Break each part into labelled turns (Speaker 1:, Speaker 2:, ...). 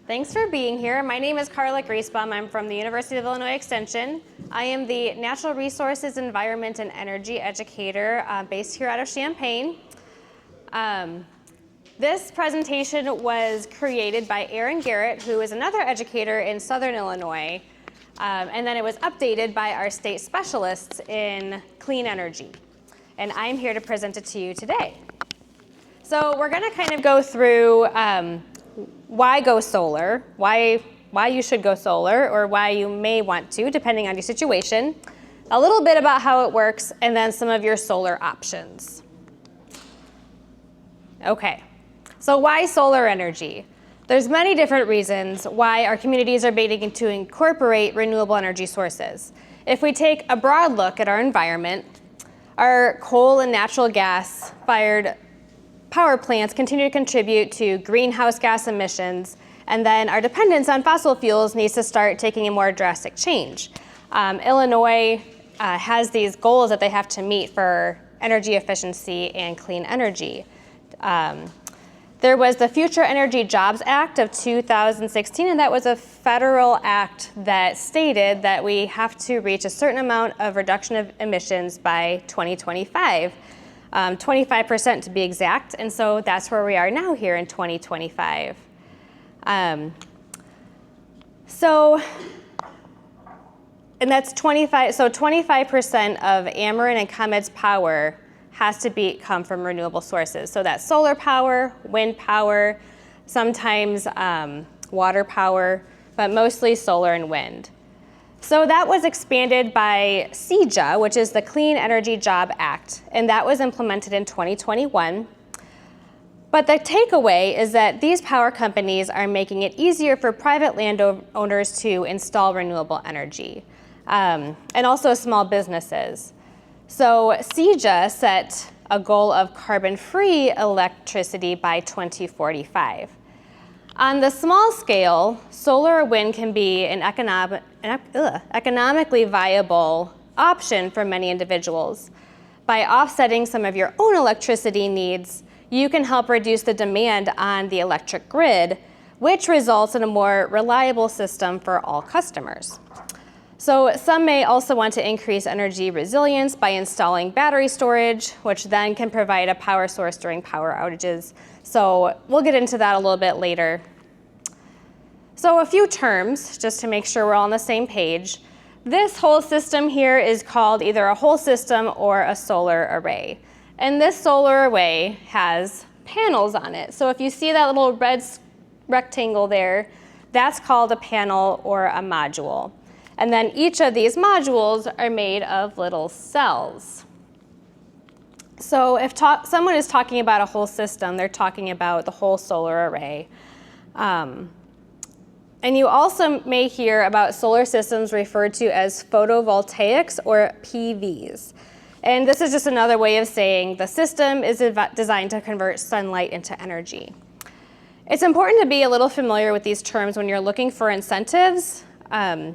Speaker 1: Thanks for being here. My name is Karla Griesbaum. I'm from the University of Illinois Extension. I am the Natural Resources, Environment, and Energy Educator based here out of Champaign. This presentation was created by Aaron Garrett, who is another educator in Southern Illinois, and then it was updated by our state specialists in clean energy. And I'm here to present it to you today. So we're going to kind of go through why go solar, why you should go solar, or why you may want to, depending on your situation, a little bit about how it works, and then some of your solar options. Okay, so why solar energy? There's many different reasons why our communities are beginning to incorporate renewable energy sources. If we take a broad look at our environment, our coal and natural gas fired power plants continue to contribute to greenhouse gas emissions, and then our dependence on fossil fuels needs to start taking a more drastic change. Illinois has these goals that they have to meet for energy efficiency and clean energy. There was the Future Energy Jobs Act of 2016, and that was a federal act that stated that we have to reach a certain amount of reduction of emissions by 2025. 25% to be exact, and so that's where we are now here in 2025. And that's 25%, so 25% of Ameren and ComEd's power has to come from renewable sources. So that's solar power, wind power, sometimes water power, but mostly solar and wind. So that was expanded by CEJA, which is the Clean Energy Job Act, and that was implemented in 2021. But the takeaway is that these power companies are making it easier for private landowners to install renewable energy, and also small businesses. So CEJA set a goal of carbon-free electricity by 2045. On the small scale, solar or wind can be an economically viable option for many individuals. By offsetting some of your own electricity needs, you can help reduce the demand on the electric grid, which results in a more reliable system for all customers. So some may also want to increase energy resilience by installing battery storage, which then can provide a power source during power outages. So we'll get into that a little bit later. So a few terms, just to make sure we're all on the same page. This whole system here is called either a whole system or a solar array. And this solar array has panels on it. So if you see that little red rectangle there, that's called a panel or a module. And then each of these modules are made of little cells. So if someone is talking about a whole system, they're talking about the whole solar array. And you also may hear about solar systems referred to as photovoltaics or PVs. And this is just another way of saying the system is designed to convert sunlight into energy. It's important to be a little familiar with these terms when you're looking for incentives, and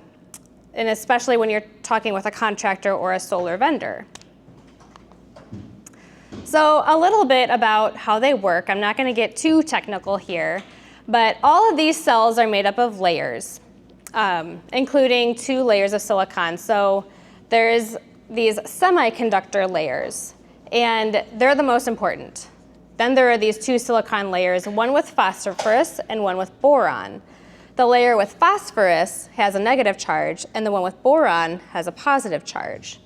Speaker 1: especially when you're talking with a contractor or a solar vendor. So a little bit about how they work. I'm not going to get too technical here, but all of these cells are made up of layers, including 2 layers of silicon. So there's these semiconductor layers, and they're the most important. Then there are these 2 silicon layers, one with phosphorus and one with boron. The layer with phosphorus has a negative charge, and the one with boron has a positive charge.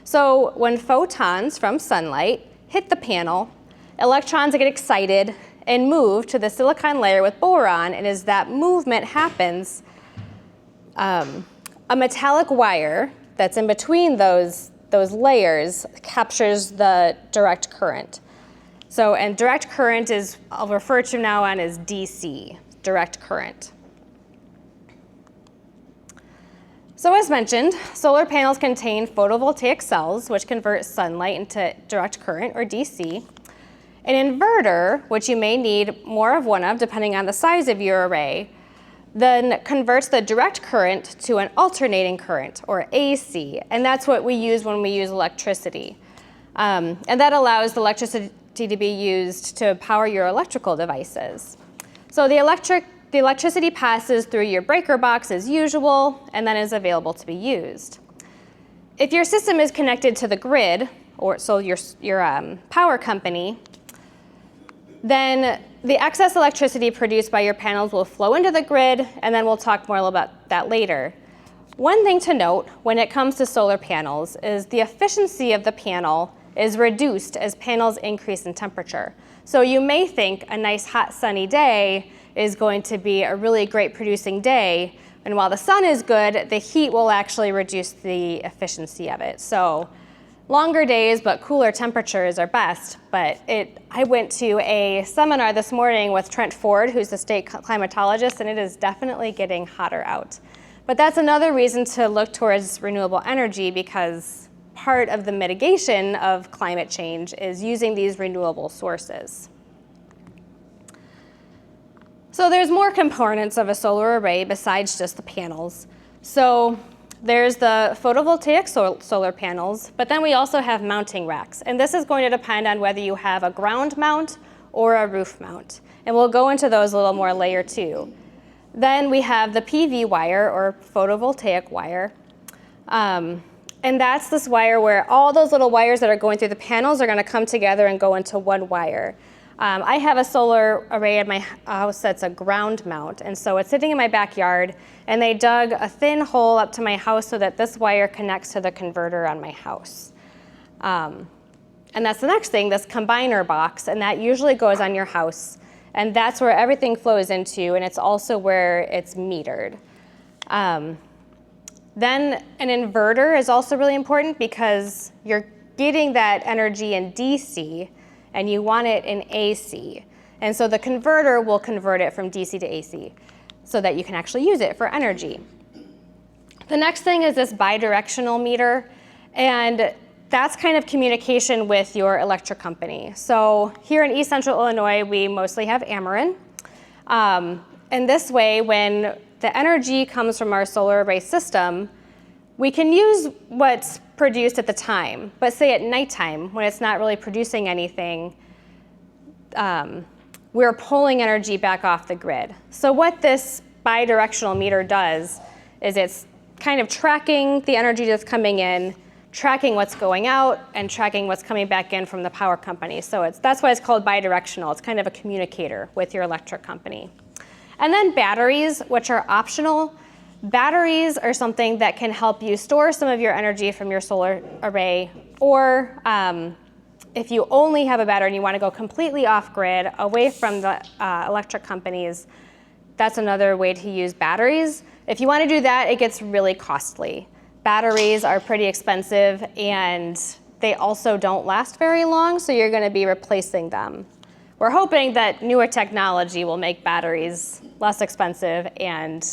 Speaker 1: So when photons from sunlight hit the panel, electrons get excited and move to the silicon layer with boron, and as that movement happens, a metallic wire that's in between those layers captures the direct current. So, and direct current is, I'll refer to now on as DC, direct current. So as mentioned, solar panels contain photovoltaic cells, which convert sunlight into direct current, or DC. An inverter, which you may need more of one of depending on the size of your array, then converts the direct current to an alternating current, or AC, and that's what we use when we use electricity. And that allows the electricity to be used to power your electrical devices. So the electric the electricity passes through your breaker box as usual and then is available to be used. If your system is connected to the grid, or so your power company, then the excess electricity produced by your panels will flow into the grid, and then we'll talk more about that later. One thing to note when it comes to solar panels is the efficiency of the panel is reduced as panels increase in temperature. So you may think a nice hot sunny day is going to be a really great producing day, and while the sun is good, the heat will actually reduce the efficiency of it. So longer days but cooler temperatures are best. But I went to a seminar this morning with Trent Ford, who's the state climatologist, and it is definitely getting hotter out. But that's another reason to look towards renewable energy, because part of the mitigation of climate change is using these renewable sources. So there's more components of a solar array besides just the panels. So there's the photovoltaic solar panels, but then we also have mounting racks. And this is going to depend on whether you have a ground mount or a roof mount. And we'll go into those a little more later too. Then we have the PV wire, or photovoltaic wire. And that's this wire where all those little wires that are going through the panels are going to come together and go into one wire. I have a solar array at my house that's a ground mount, and so it's sitting in my backyard, and they dug a thin hole up to my house so that this wire connects to the converter on my house. And that's the next thing, this combiner box, and that usually goes on your house, and that's where everything flows into, and it's also where it's metered. Then an inverter is also really important because you're getting that energy in DC, and you want it in AC. And so the converter will convert it from DC to AC so that you can actually use it for energy. The next thing is this bidirectional meter, and that's kind of communication with your electric company. So here in East Central Illinois, we mostly have Ameren. And this way, when the energy comes from our solar array system, we can use what's produced at the time, but say at nighttime, when it's not really producing anything, we're pulling energy back off the grid. So what this bidirectional meter does is it's kind of tracking the energy that's coming in, tracking what's going out, and tracking what's coming back in from the power company. So that's why it's called bidirectional. It's kind of a communicator with your electric company. And then batteries, which are optional. Batteries are something that can help you store some of your energy from your solar array, or if you only have a battery and you want to go completely off-grid, away from the electric companies, that's another way to use batteries. If you want to do that, it gets really costly. Batteries are pretty expensive, and they also don't last very long, so you're going to be replacing them. We're hoping that newer technology will make batteries less expensive and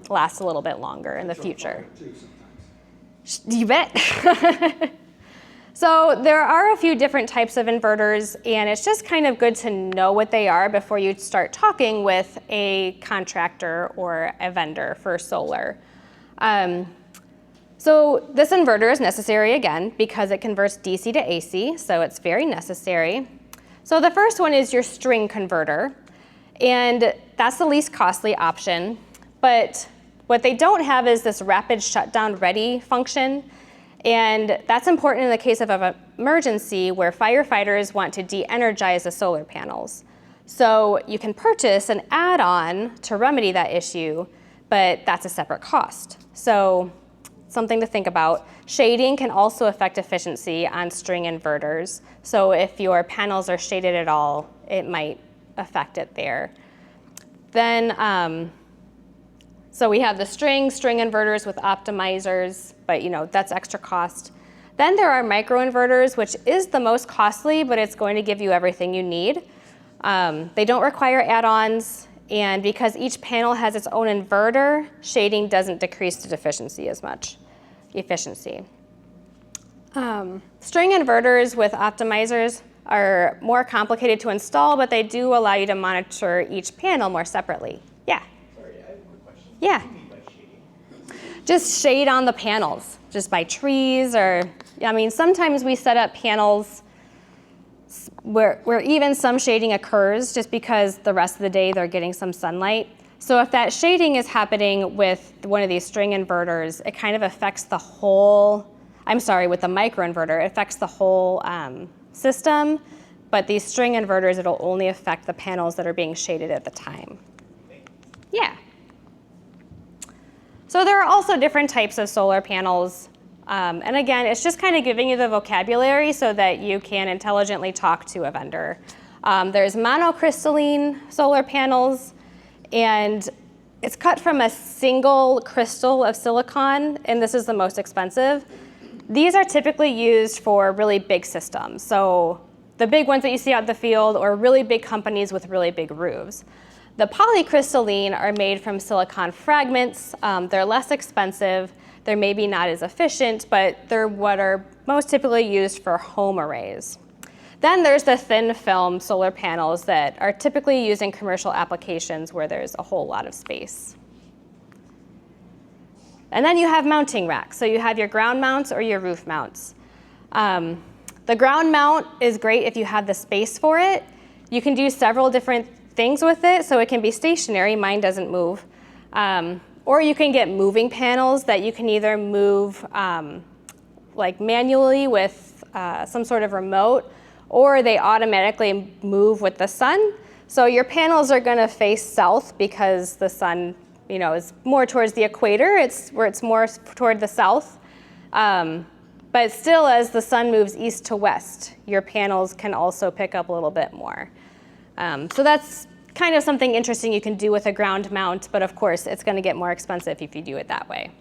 Speaker 1: last a little bit longer in the future. You bet. So there are a few different types of inverters, and it's just kind of good to know what they are before you start talking with a contractor or a vendor for solar. So this inverter is necessary, again, because it converts DC to AC, so it's very necessary. So the first one is your string converter, and that's the least costly option. But what they don't have is this rapid shutdown ready function, and that's important in the case of an emergency where firefighters want to de-energize the solar panels. So you can purchase an add-on to remedy that issue, but that's a separate cost. So something to think about. Shading can also affect efficiency on string inverters. So if your panels are shaded at all, it might affect it there. Then, so we have the string inverters with optimizers, but that's extra cost. Then there are microinverters, which is the most costly, but it's going to give you everything you need. They don't require add-ons, and because each panel has its own inverter, shading doesn't decrease the efficiency as much. String inverters with optimizers are more complicated to install, but they do allow you to monitor each panel more separately. Yeah?
Speaker 2: Sorry, I have a quick question.
Speaker 1: Yeah.
Speaker 2: What do you mean by shading?
Speaker 1: Just shade on the panels, just by trees, or, sometimes we set up panels where even some shading occurs just because the rest of the day they're getting some sunlight. So if that shading is happening with one of these string inverters, it kind of affects the whole, with the microinverter, it affects the whole system, but these string inverters, it'll only affect the panels that are being shaded at the time. Yeah. So there are also different types of solar panels. And again, it's just kind of giving you the vocabulary so that you can intelligently talk to a vendor. There's monocrystalline solar panels, and it's cut from a single crystal of silicon, and this is the most expensive. These are typically used for really big systems. So the big ones that you see out in the field, or really big companies with really big roofs. The polycrystalline are made from silicon fragments. They're less expensive. They're maybe not as efficient, but they're what are most typically used for home arrays. Then there's the thin film solar panels that are typically used in commercial applications where there's a whole lot of space. And then you have mounting racks. So you have your ground mounts or your roof mounts. The ground mount is great if you have the space for it. You can do several different things with it, so it can be stationary. Mine doesn't move. Or you can get moving panels that you can either move like manually with some sort of remote, or they automatically move with the sun. So your panels are going to face south because the sun, is more towards the equator. It's more toward the south. But still, as the sun moves east to west, your panels can also pick up a little bit more. So that's kind of something interesting you can do with a ground mount, but of course, it's going to get more expensive if you do it that way.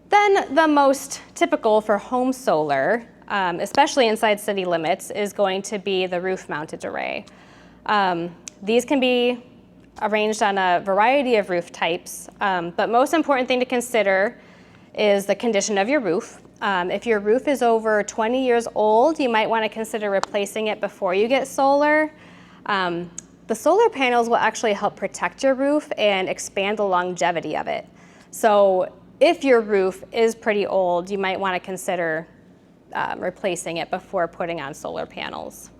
Speaker 1: Then the most typical for home solar, especially inside city limits, is going to be the roof-mounted array. These can be arranged on a variety of roof types, but most important thing to consider is the condition of your roof. If your roof is over 20 years old, you might want to consider replacing it before you get solar. The solar panels will actually help protect your roof and expand the longevity of it. So if your roof is pretty old, you might want to consider replacing it before putting on solar panels.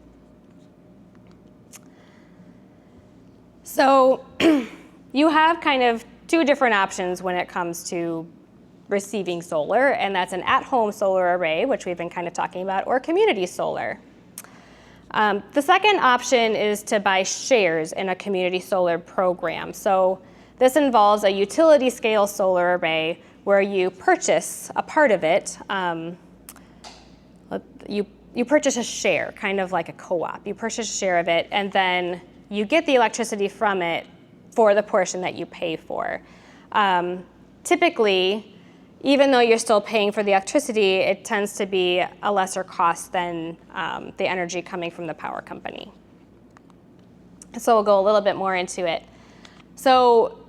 Speaker 1: So you have kind of two different options when it comes to receiving solar, and that's an at-home solar array, which we've been kind of talking about, or community solar. The second option is to buy shares in a community solar program. So this involves a utility scale solar array where you purchase a part of it. You purchase a share, kind of like a co-op. You purchase a share of it, and then you get the electricity from it for the portion that you pay for. Typically, even though you're still paying for the electricity, it tends to be a lesser cost than the energy coming from the power company. So we'll go a little bit more into it. So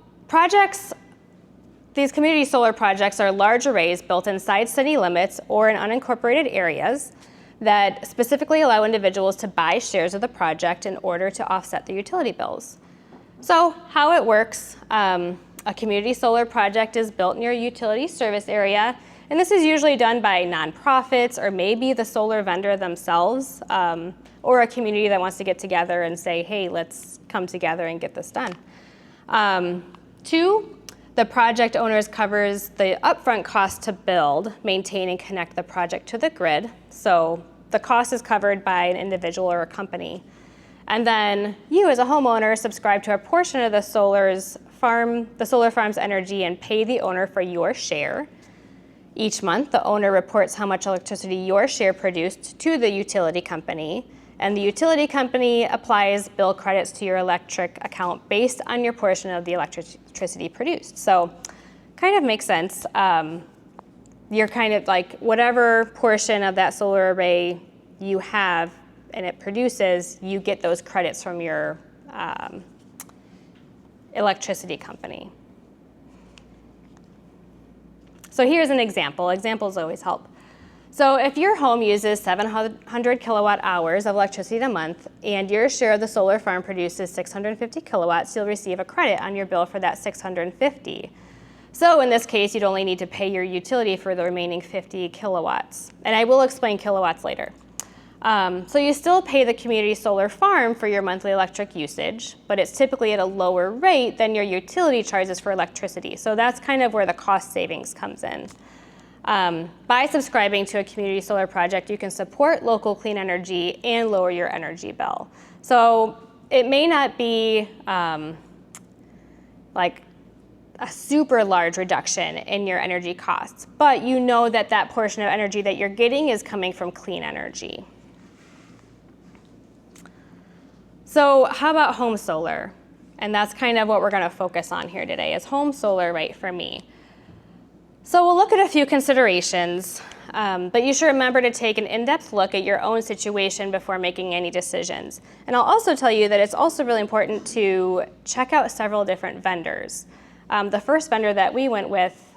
Speaker 1: these community solar projects are large arrays built inside city limits or in unincorporated areas that specifically allow individuals to buy shares of the project in order to offset their utility bills. So how it works, a community solar project is built in your utility service area, and this is usually done by nonprofits or maybe the solar vendor themselves, or a community that wants to get together and say, hey, let's come together and get this done. 2, the project owners covers the upfront cost to build, maintain, and connect the project to the grid. So the cost is covered by an individual or a company. And then you as a homeowner subscribe to a portion of the solar farm's energy and pay the owner for your share. Each month, the owner reports how much electricity your share produced to the utility company, and the utility company applies bill credits to your electric account based on your portion of the electricity produced. So kind of makes sense. You're kind of like whatever portion of that solar array you have and it produces, you get those credits from your electricity company. So here's an example. Examples always help. So if your home uses 700 kilowatt hours of electricity a month and your share of the solar farm produces 650 kilowatts, you'll receive a credit on your bill for that 650. So in this case, you'd only need to pay your utility for the remaining 50 kilowatts. And I will explain kilowatts later. So you still pay the community solar farm for your monthly electric usage, but it's typically at a lower rate than your utility charges for electricity. So that's kind of where the cost savings comes in. By subscribing to a community solar project, you can support local clean energy and lower your energy bill. So it may not be like a super large reduction in your energy costs, but you know that that portion of energy that you're getting is coming from clean energy. So how about home solar? And that's kind of what we're going to focus on here today. Is home solar right for me? So we'll look at a few considerations, but you should remember to take an in-depth look at your own situation before making any decisions. And I'll also tell you that it's also really important to check out several different vendors. The first vendor that we went with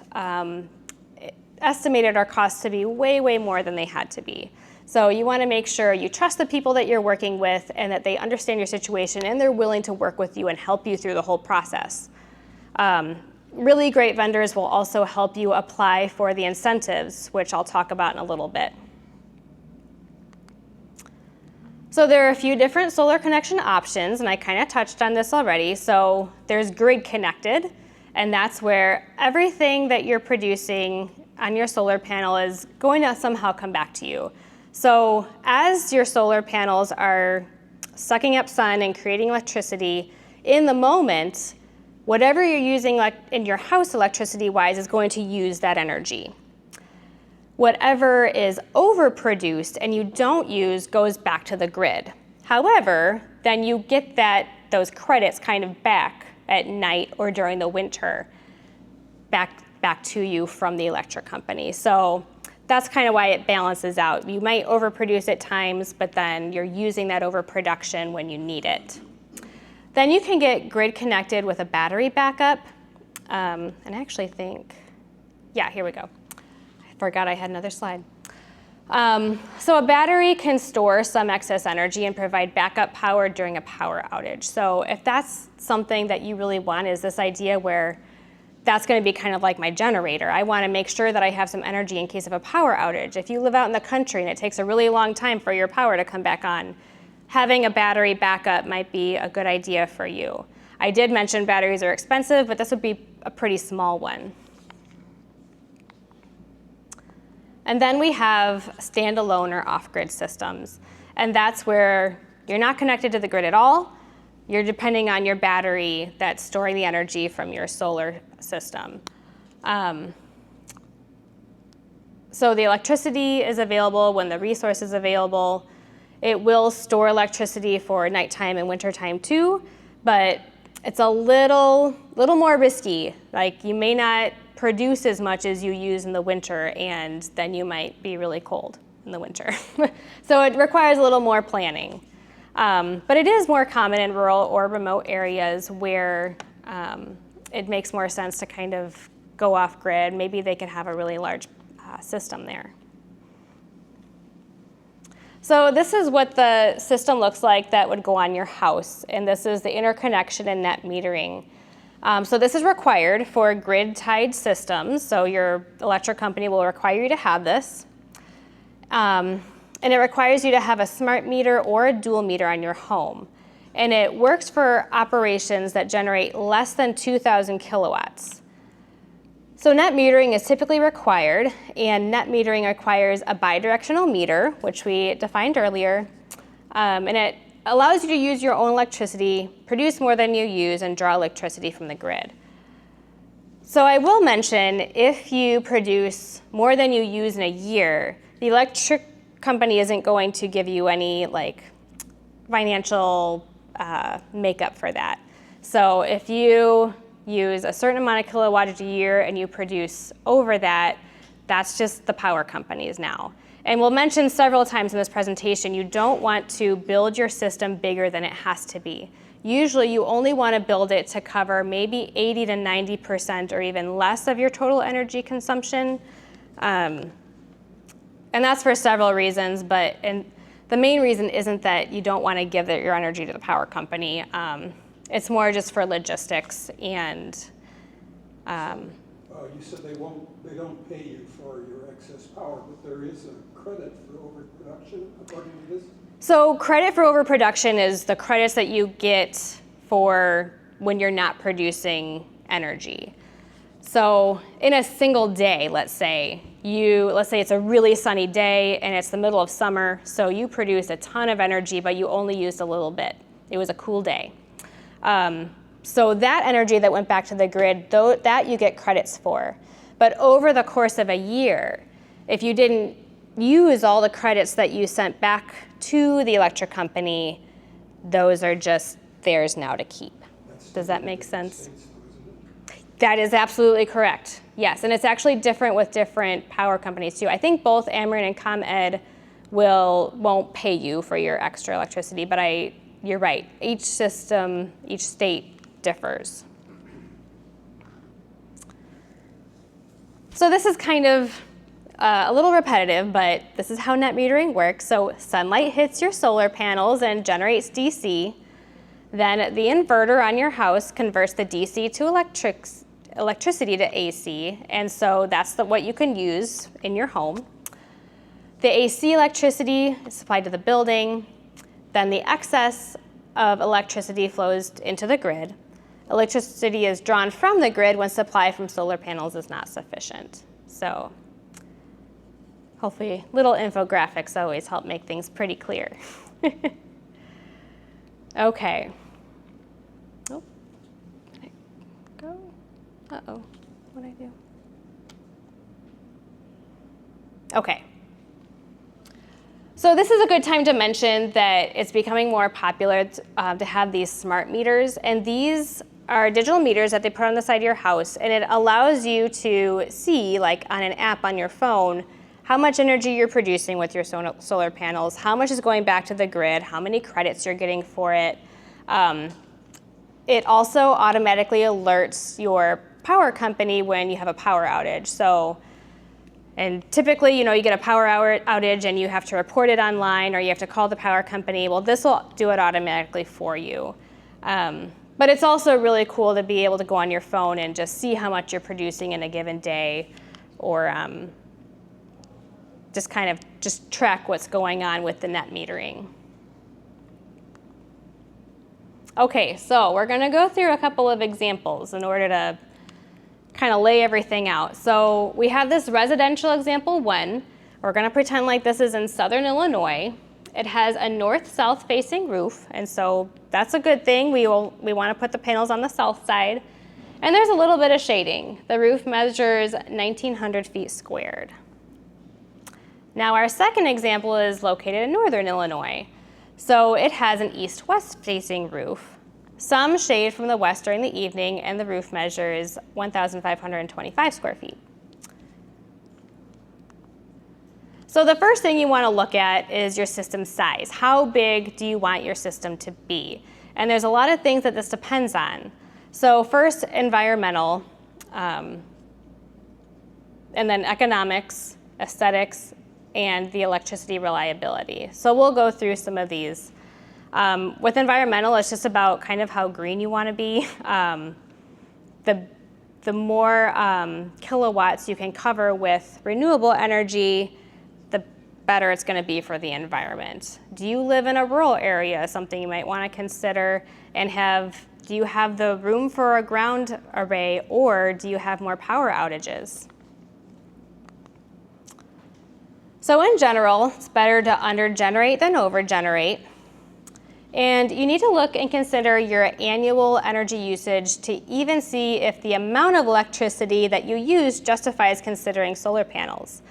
Speaker 1: estimated our costs to be way, way more than they had to be. So you want to make sure you trust the people that you're working with and that they understand your situation and they're willing to work with you and help you through the whole process. Really great vendors will also help you apply for the incentives, which I'll talk about in a little bit. So there are a few different solar connection options, and I kind of touched on this already. So there's grid connected, and that's where everything that you're producing on your solar panel is going to somehow come back to you. So as your solar panels are sucking up sun and creating electricity, in the moment, whatever you're using in your house electricity-wise is going to use that energy. Whatever is overproduced and you don't use goes back to the grid. However, then you get those credits kind of back at night or during the winter back to you from the electric company. So that's kind of why it balances out. You might overproduce at times, but then you're using that overproduction when you need it. Then you can get grid connected with a battery backup. And I actually think, yeah, here we go. I forgot I had another slide. So a battery can store some excess energy and provide backup power during a power outage. So if that's something that you really want, is this idea where that's going to be kind of like my generator. I want to make sure that I have some energy in case of a power outage. If you live out in the country and it takes a really long time for your power to come back on, having a battery backup might be a good idea for you. I did mention batteries are expensive, but this would be a pretty small one. And then we have standalone or off-grid systems. And that's where you're not connected to the grid at all. You're depending on your battery that's storing the energy from your solar system. So the electricity is available when the resource is available. It will store electricity for nighttime and wintertime too, but it's a little more risky. Like you may not produce as much as you use in the winter, and then you might be really cold in the winter. So it requires a little more planning. But it is more common in rural or remote areas where it makes more sense to kind of go off grid. Maybe they can have a really large system there. So this is what the system looks like that would go on your house, and this is the interconnection and net metering. So this is required for grid-tied systems, so your electric company will require you to have this. And it requires you to have a smart meter or a dual meter on your home. And it works for operations that generate less than 2,000 kilowatts. So net metering is typically required, and net metering requires a bidirectional meter, which we defined earlier, and it allows you to use your own electricity, produce more than you use, and draw electricity from the grid. So I will mention, if you produce more than you use in a year, the electric company isn't going to give you any financial makeup for that. So if you use a certain amount of kilowattage a year and you produce over that, that's just the power companies now. And we'll mention several times in this presentation, you don't want to build your system bigger than it has to be. Usually you only want to build it to cover maybe 80 to 90% or even less of your total energy consumption. And that's for several reasons, but the main reason isn't that you don't want to give your energy to the power company. It's more just for logistics and
Speaker 3: You said they don't pay you for your excess power, but there is a credit for overproduction, according to this?
Speaker 1: So credit for overproduction is the credits that you get for when you're not producing energy. So in a single day, let's say it's a really sunny day and it's the middle of summer, so you produced a ton of energy, but you only used a little bit. It was a cool day. So that energy that went back to the grid, that you get credits for. But over the course of a year, if you didn't use all the credits that you sent back to the electric company, those are just theirs now to keep. Does that make sense? That is absolutely correct. Yes, and it's actually different with different power companies too. I think both Ameren and ComEd won't pay you for your extra electricity, but you're right. Each system, each state differs. So this is kind of a little repetitive, but this is how net metering works. So sunlight hits your solar panels and generates DC. Then the inverter on your house converts the DC to electricity to AC, and so that's what you can use in your home. The AC electricity is supplied to the building. Then the excess of electricity flows into the grid. Electricity is drawn from the grid when supply from solar panels is not sufficient. So hopefully little infographics always help make things pretty clear. Okay. Oh, can I go? Uh-oh, what'd I do? Okay. So this is a good time to mention that it's becoming more popular to have these smart meters, and these are digital meters that they put on the side of your house, and it allows you to see, like on an app on your phone, how much energy you're producing with your solar panels, how much is going back to the grid, how many credits you're getting for it. It also automatically alerts your power company when you have a power outage. So, and typically, you get a power outage and you have to report it online or you have to call the power company. Well, this will do it automatically for you. But it's also really cool to be able to go on your phone and just see how much you're producing in a given day, or just track what's going on with the net metering. Okay, so we're gonna go through a couple of examples in order to kind of lay everything out. So we have this residential example 1. We're gonna pretend like this is in southern Illinois. It has a north-south facing roof, and so that's a good thing. We want to put the panels on the south side. And there's a little bit of shading. The roof measures 1,900 feet squared. Now our second example is located in northern Illinois. So it has an east-west facing roof, some shade from the west during the evening, and the roof measures 1,525 square feet. So the first thing you want to look at is your system size. How big do you want your system to be? And there's a lot of things that this depends on. So first, environmental, and then economics, aesthetics, and the electricity reliability. So we'll go through some of these. With environmental, it's just about kind of how green you want to be. The more kilowatts you can cover with renewable energy, the better it's going to be for the environment. Do you live in a rural area? Something you might want to consider. And do you have the room for a ground array, or do you have more power outages? So in general, it's better to undergenerate than overgenerate. And you need to look and consider your annual energy usage to even see if the amount of electricity that you use justifies considering solar panels.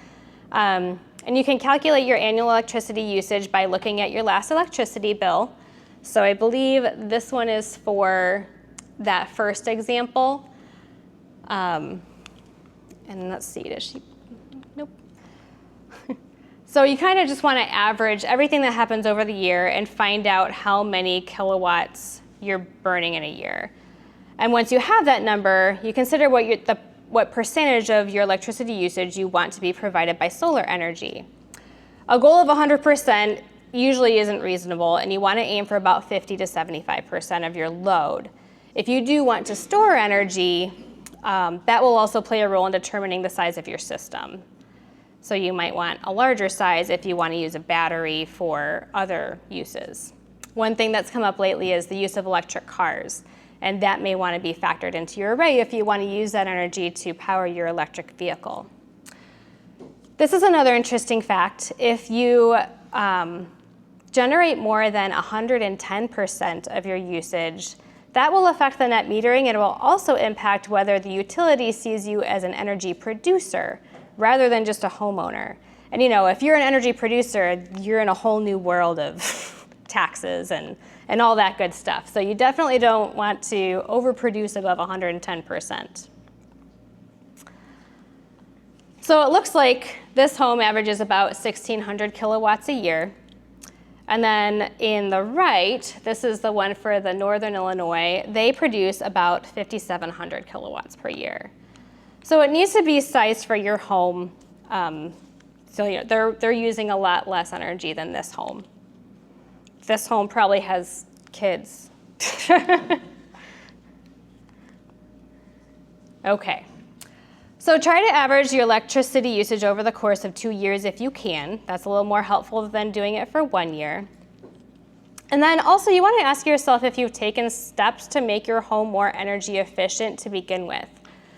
Speaker 1: And you can calculate your annual electricity usage by looking at your last electricity bill. So I believe this one is for that first example. And let's see, nope. So you kind of just want to average everything that happens over the year and find out how many kilowatts you're burning in a year. And once you have that number, you consider what percentage of your electricity usage you want to be provided by solar energy. A goal of 100% usually isn't reasonable, and you want to aim for about 50 to 75% of your load. If you do want to store energy, that will also play a role in determining the size of your system. So you might want a larger size if you want to use a battery for other uses. One thing that's come up lately is the use of electric cars, and that may want to be factored into your array if you want to use that energy to power your electric vehicle. This is another interesting fact. If you generate more than 110% of your usage, that will affect the net metering. It will also impact whether the utility sees you as an energy producer rather than just a homeowner. And if you're an energy producer, you're in a whole new world of taxes and all that good stuff. So you definitely don't want to overproduce above 110%. So it looks like this home averages about 1,600 kilowatts a year. And then in the right, this is the one for the Northern Illinois, they produce about 5,700 kilowatts per year. So it needs to be sized for your home. They're using a lot less energy than this home. This home probably has kids. Okay. So try to average your electricity usage over the course of 2 years if you can. That's a little more helpful than doing it for 1 year. And then also you want to ask yourself if you've taken steps to make your home more energy efficient to begin with.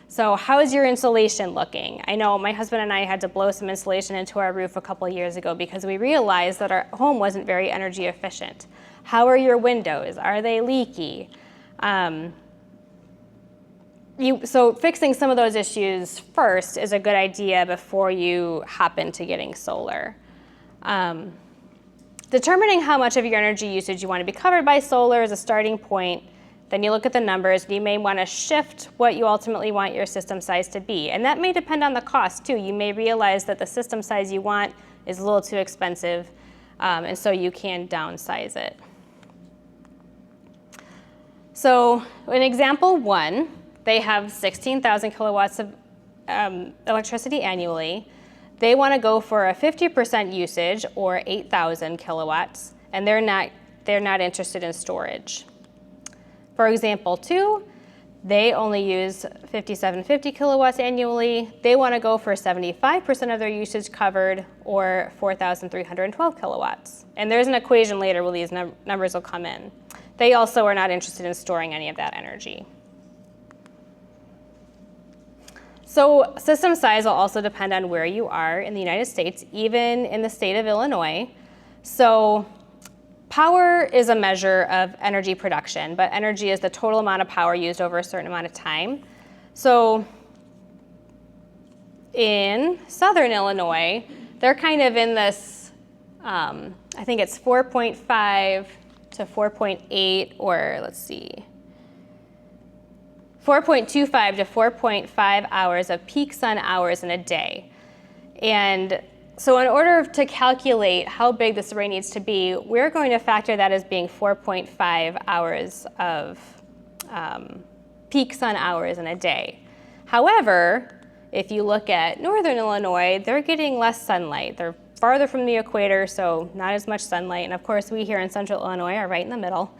Speaker 1: So how is your insulation looking? I know my husband and I had to blow some insulation into our roof a couple years ago because we realized that our home wasn't very energy efficient. How are your windows? Are they leaky? So fixing some of those issues first is a good idea before you hop into getting solar. Determining how much of your energy usage you want to be covered by solar is a starting point. Then you look at the numbers, and you may want to shift what you ultimately want your system size to be. And that may depend on the cost too. You may realize that the system size you want is a little too expensive, and so you can downsize it. So in example 1, they have 16,000 kilowatts of electricity annually. They want to go for a 50% usage, or 8,000 kilowatts, and they're not interested in storage. For example 2, they only use 5,750 kilowatts annually. They want to go for 75% of their usage covered, or 4,312 kilowatts. And there's an equation later where these numbers will come in. They also are not interested in storing any of that energy. So system size will also depend on where you are in the United States, even in the state of Illinois. So power is a measure of energy production, but energy is the total amount of power used over a certain amount of time. So in Southern Illinois, they're kind of in this, I think it's 4.5 to 4.8, or let's see, 4.25 to 4.5 hours of peak sun hours in a day. And so in order to calculate how big this array needs to be, we're going to factor that as being 4.5 hours of peak sun hours in a day. However, if you look at Northern Illinois, they're getting less sunlight. They're farther from the equator, so not as much sunlight. And of course, we here in Central Illinois are right in the middle.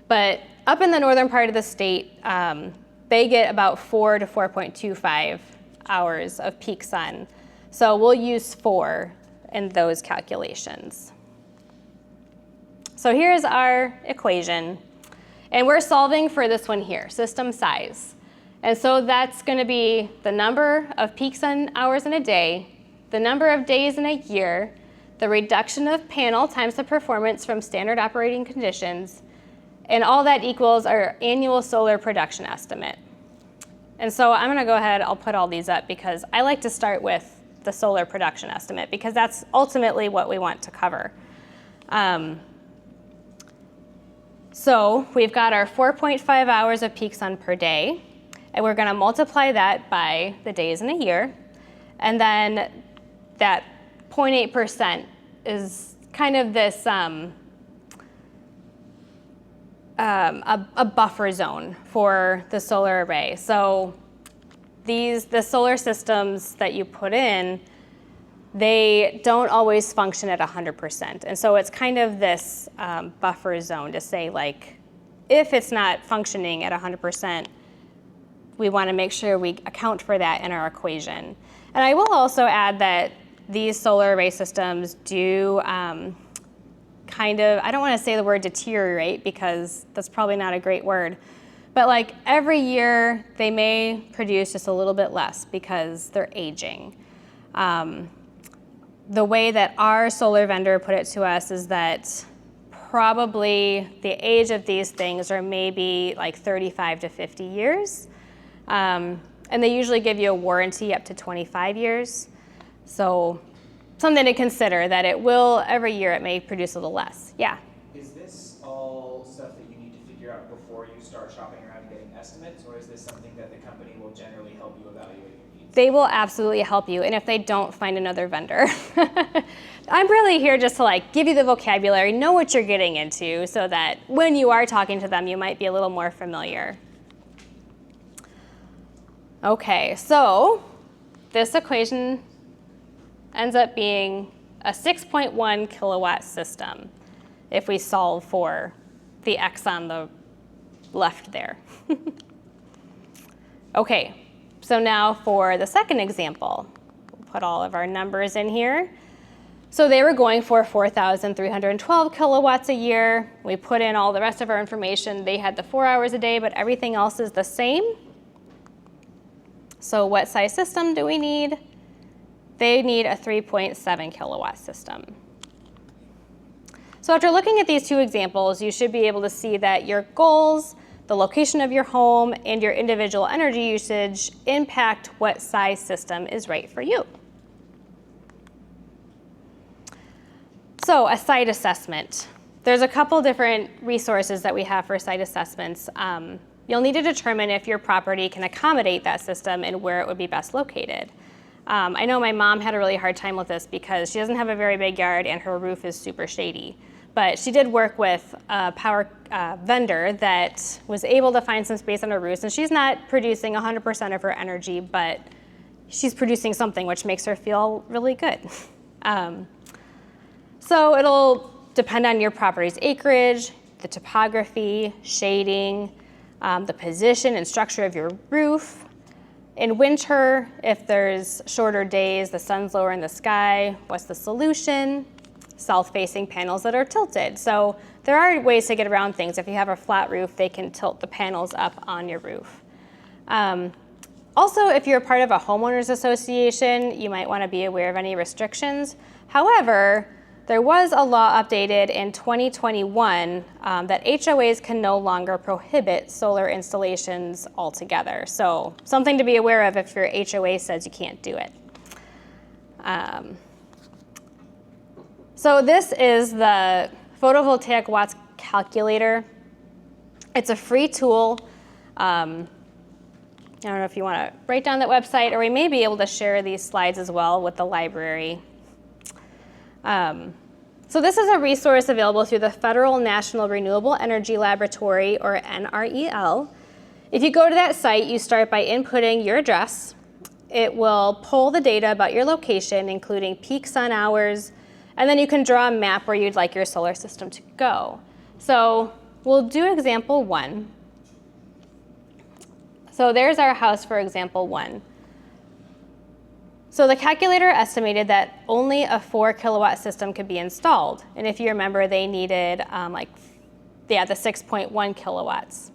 Speaker 1: But up in the northern part of the state, they get about 4 to 4.25 hours of peak sun. So we'll use 4 in those calculations. So here's our equation. And we're solving for this one here, system size. And so that's going to be the number of peak sun hours in a day, the number of days in a year, the reduction of panel times the performance from standard operating conditions, and all that equals our annual solar production estimate. And so I'm going to go ahead, I'll put all these up because I like to start with the solar production estimate because that's ultimately what we want to cover. So we've got our 4.5 hours of peak sun per day, and we're going to multiply that by the days in a year. And then that 0.8% is kind of this a buffer zone for the solar array. So the solar systems that you put in, they don't always function at 100%. And so it's kind of this buffer zone to say, like, if it's not functioning at 100%, we want to make sure we account for that in our equation. And I will also add that these solar array systems do kind of, I don't want to say the word deteriorate because that's probably not a great word, but like every year they may produce just a little bit less because they're aging. The way that our solar vendor put it to us is that probably the age of these things are maybe like 35 to 50 years. And they usually give you a warranty up to 25 years. So something to consider that it will, every year it may produce a little less. Yeah?
Speaker 2: Is this all stuff that you need to figure out before you start shopping around and getting estimates, or is this something that the company will generally help you evaluate your needs?
Speaker 1: They will absolutely help you, and if they don't, find another vendor. I'm really here just to like give you the vocabulary, know what you're getting into, so that when you are talking to them, you might be a little more familiar. Okay, so this equation ends up being a 6.1 kilowatt system if we solve for the x on the left there. Okay, so now for the second example, we'll put all of our numbers in here. So they were going for 4,312 kilowatts a year. We put in all the rest of our information. They had the 4 hours a day, but everything else is the same. So what size system do we need? They need a 3.7 kilowatt system. So after looking at these two examples, you should be able to see that your goals, the location of your home, and your individual energy usage impact what size system is right for you. So a site assessment. There's a couple different resources that we have for site assessments. You'll need to determine if your property can accommodate that system and where it would be best located. I know my mom had a really hard time with this because she doesn't have a very big yard and her roof is super shady. But she did work with a power vendor that was able to find some space on her roof, and she's not producing 100% of her energy, but she's producing something which makes her feel really good. So it'll depend on your property's acreage, the topography, shading, the position and structure of your roof. In winter, if there's shorter days, the sun's lower in the sky, what's the solution? South-facing panels that are tilted. So there are ways to get around things. If you have a flat roof, they can tilt the panels up on your roof. Also, if you're part of a homeowners association, you might want to be aware of any restrictions. However, there was a law updated in 2021 that HOAs can no longer prohibit solar installations altogether. So something to be aware of if your HOA says you can't do it. So this is the photovoltaic watts calculator. It's a free tool. I don't know if you want to write down that website, or we may be able to share these slides as well with the library. So this is a resource available through the Federal National Renewable Energy Laboratory, or NREL. If you go to that site, you start by inputting your address. It will pull the data about your location, including peak sun hours, and then you can draw a map where you'd like your solar system to go. So we'll do example 1. So there's our house for example 1. So the calculator estimated that only a 4 kilowatt system could be installed. And if you remember, they needed the 6.1 kilowatts.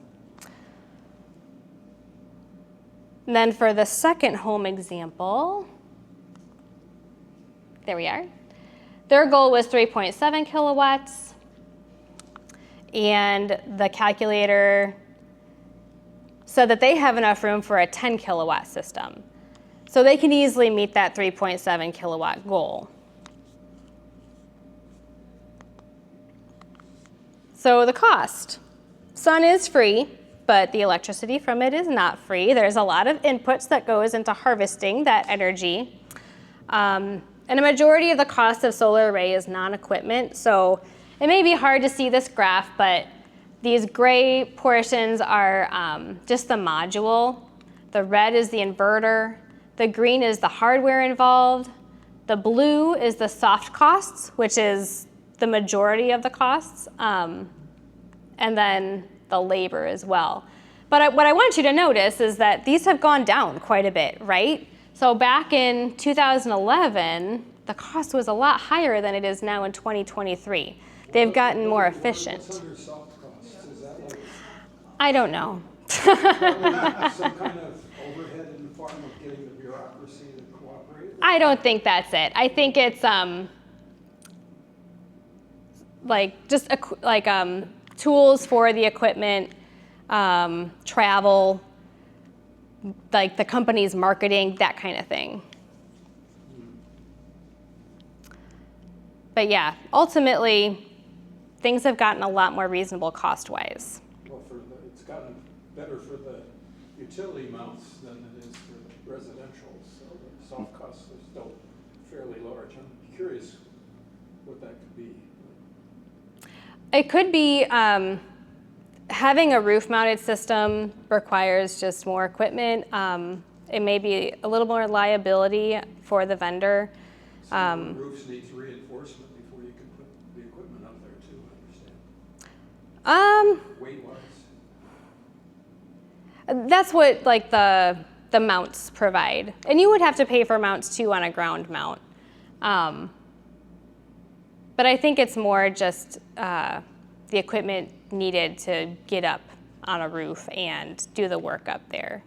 Speaker 1: And then for the second home example, there we are. Their goal was 3.7 kilowatts. And the calculator said that they have enough room for a 10 kilowatt system. So they can easily meet that 3.7 kilowatt goal. So the cost. Sun is free, but the electricity from it is not free. There's a lot of inputs that goes into harvesting that energy. And a majority of the cost of solar array is non-equipment. So it may be hard to see this graph, but these gray portions are just the module. The red is the inverter. The green is the hardware involved. The blue is the soft costs, which is the majority of the costs, and then the labor as well. But what I want you to notice is that these have gone down quite a bit, right? So back in 2011, the cost was a lot higher than it is now in 2023. They've gotten more efficient.
Speaker 3: What's under soft costs? Is that like
Speaker 1: I don't know.
Speaker 3: some kind of overhead in the form of getting the bureaucracy to cooperate?
Speaker 1: I don't think that's it. I think it's tools for the equipment, travel, like the company's marketing, that kind of thing. But yeah, ultimately, things have gotten a lot more reasonable cost-wise.
Speaker 3: Well, it's gotten better for the utility mounts than it is for the residential, so the soft costs are still fairly large. I'm curious what that could be.
Speaker 1: It could be having a roof-mounted system requires just more equipment. It may be a little more liability for the vendor.
Speaker 3: Some roofs needs reinforcement before you can put the equipment up there too, I understand. Weight-wise.
Speaker 1: That's what like the mounts provide. And you would have to pay for mounts too on a ground mount. But I think it's more just the equipment needed to get up on a roof and do the work up there.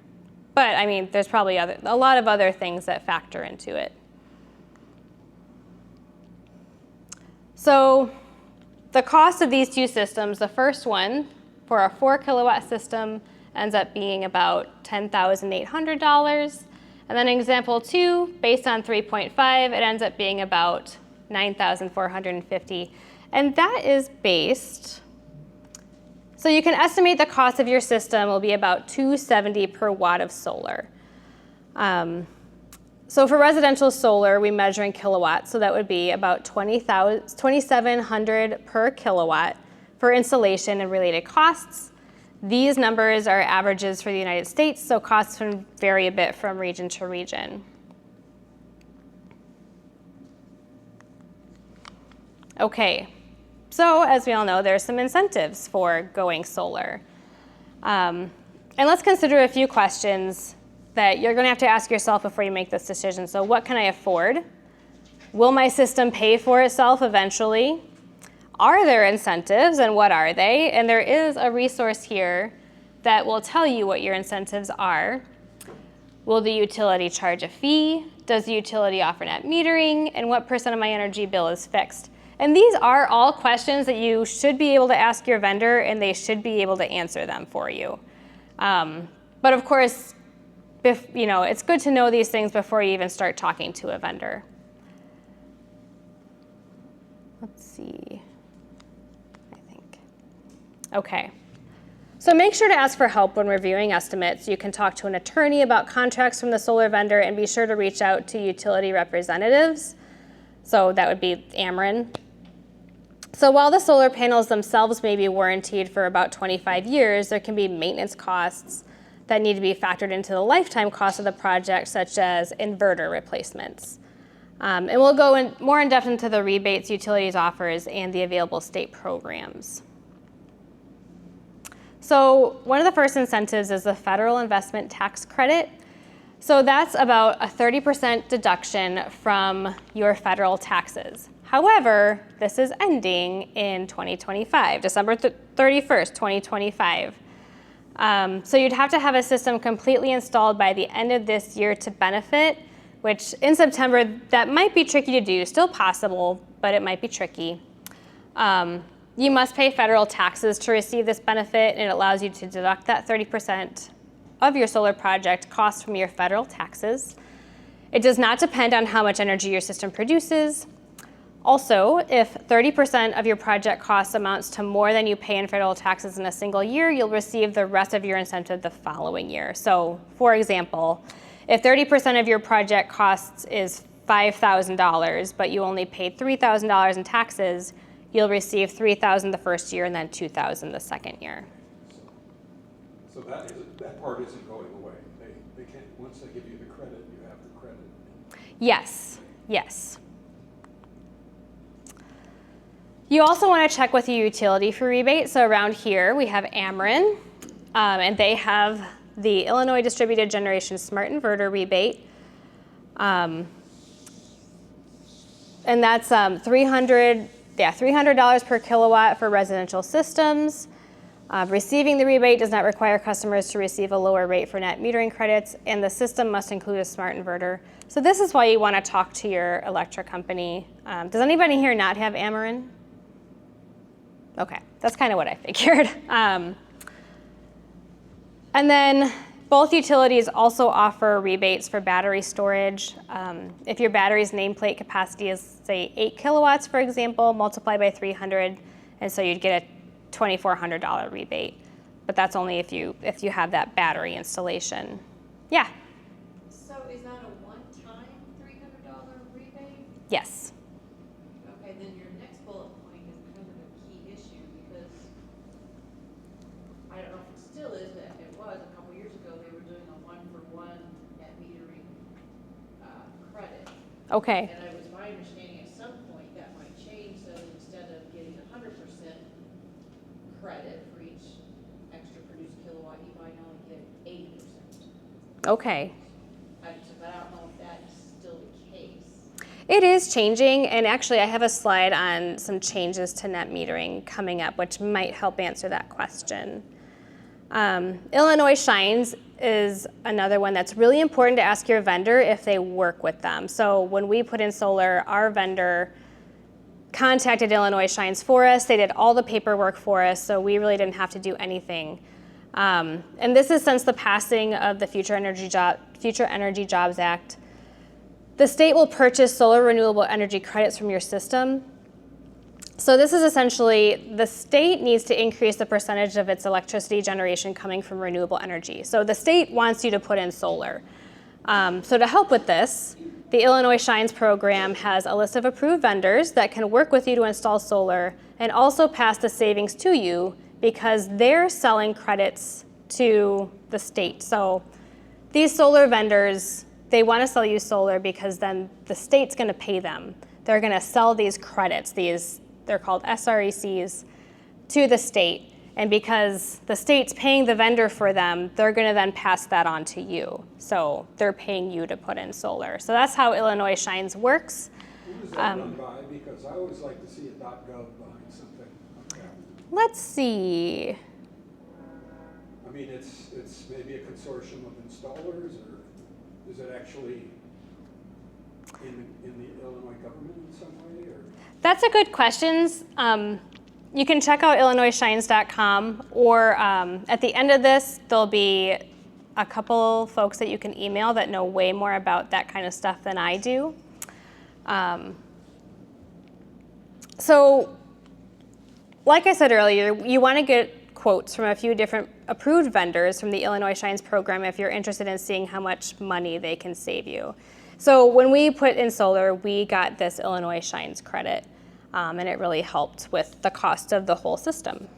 Speaker 1: But I mean, there's probably a lot of other things that factor into it. So the cost of these two systems, the first one for a 4 kilowatt system ends up being about $10,800. And then example 2, based on 3.5, it ends up being about $9,450. And that is based, so you can estimate the cost of your system will be about $270 per watt of solar. So for residential solar, we measure in kilowatts, so that would be about $2,700 per kilowatt for installation and related costs. These numbers are averages for the United States, so costs can vary a bit from region to region. Okay, so as we all know, there are some incentives for going solar. And let's consider a few questions that you're gonna have to ask yourself before you make this decision. So what can I afford? Will my system pay for itself eventually? Are there incentives, and what are they? And there is a resource here that will tell you what your incentives are. Will the utility charge a fee? Does the utility offer net metering? And what % of my energy bill is fixed? And these are all questions that you should be able to ask your vendor, and they should be able to answer them for you. But of course, it's good to know these things before you even start talking to a vendor. Let's see, Okay. So make sure to ask for help when reviewing estimates. You can talk to an attorney about contracts from the solar vendor, and be sure to reach out to utility representatives. So that would be Ameren. So while the solar panels themselves may be warranted for about 25 years, there can be maintenance costs that need to be factored into the lifetime cost of the project, such as inverter replacements. And we'll go more in depth into the rebates utilities offers and the available state programs. So one of the first incentives is the federal investment tax credit. So that's about a 30% deduction from your federal taxes. However, this is ending in 2025, December 31st, 2025. So you'd have to have a system completely installed by the end of this year to benefit, which in September, that might be tricky to do. Still possible, but it might be tricky. You must pay federal taxes to receive this benefit, and it allows you to deduct that 30% of your solar project cost from your federal taxes. It does not depend on how much energy your system produces. Also, if 30% of your project cost amounts to more than you pay in federal taxes in a single year, you'll receive the rest of your incentive the following year. So, for example, if 30% of your project costs is $5,000, but you only paid $3,000 in taxes, you'll receive $3,000 the first year and then $2,000 the second year.
Speaker 3: So that part isn't going away. They can't, once they give you the credit, you have the credit.
Speaker 1: Yes, yes. You also want to check with your utility for rebates. So around here, we have Ameren. and they have the Illinois Distributed Generation Smart Inverter rebate. And that's $300 per kilowatt for residential systems. Receiving the rebate does not require customers to receive a lower rate for net metering credits, and the system must include a smart inverter. So this is why you want to talk to your electric company. Does anybody here not have Ameren? Okay, that's kind of what I figured. And then both utilities also offer rebates for battery storage. If your battery's nameplate capacity is, say, 8 kilowatts, for example, multiplied by 300, and so you'd get a $2,400 rebate. But that's only if you have that battery installation. Yeah?
Speaker 4: So is that a one-time $300 rebate?
Speaker 1: Yes.
Speaker 4: Okay, then your next bullet point is kind of a key issue because I don't know if it still is, but it was a couple years ago, they were doing a one-for-one net metering credit.
Speaker 1: Okay.
Speaker 4: And it was my understanding at some point that might change, so instead of getting 100% credit for each extra produced kilowatt, you might only get 80%.
Speaker 1: Okay.
Speaker 4: But I don't know if that's still the case.
Speaker 1: It is changing, and actually I have a slide on some changes to net metering coming up, which might help answer that question. Illinois Shines is another one that's really important to ask your vendor if they work with them. So when we put in solar, our vendor contacted Illinois Shines for us. They did all the paperwork for us, so we really didn't have to do anything. And this is since the passing of the Future Energy Jobs Act. The state will purchase solar renewable energy credits from your system. So this is essentially, the state needs to increase the percentage of its electricity generation coming from renewable energy. So the state wants you to put in solar. So to help with this, the Illinois Shines program has a list of approved vendors that can work with you to install solar and also pass the savings to you because they're selling credits to the state. So these solar vendors, they want to sell you solar because then the state's going to pay them. They're going to sell these credits, they're called SRECs, to the state. And because the state's paying the vendor for them, they're going to then pass that on to you. So they're paying you to put in solar. So that's how Illinois Shines works.
Speaker 3: Who does that run by? Because I always like to see a .gov behind something like that.
Speaker 1: Let's see.
Speaker 3: I mean, it's maybe a consortium of installers, or is it actually in the Illinois government in some way, or?
Speaker 1: That's a good question. You can check out illinoisshines.com, or at the end of this, there'll be a couple folks that you can email that know way more about that kind of stuff than I do. So, like I said earlier, you want to get quotes from a few different approved vendors from the Illinois Shines program if you're interested in seeing how much money they can save you. So when we put in solar, we got this Illinois Shines credit, and it really helped with the cost of the whole system.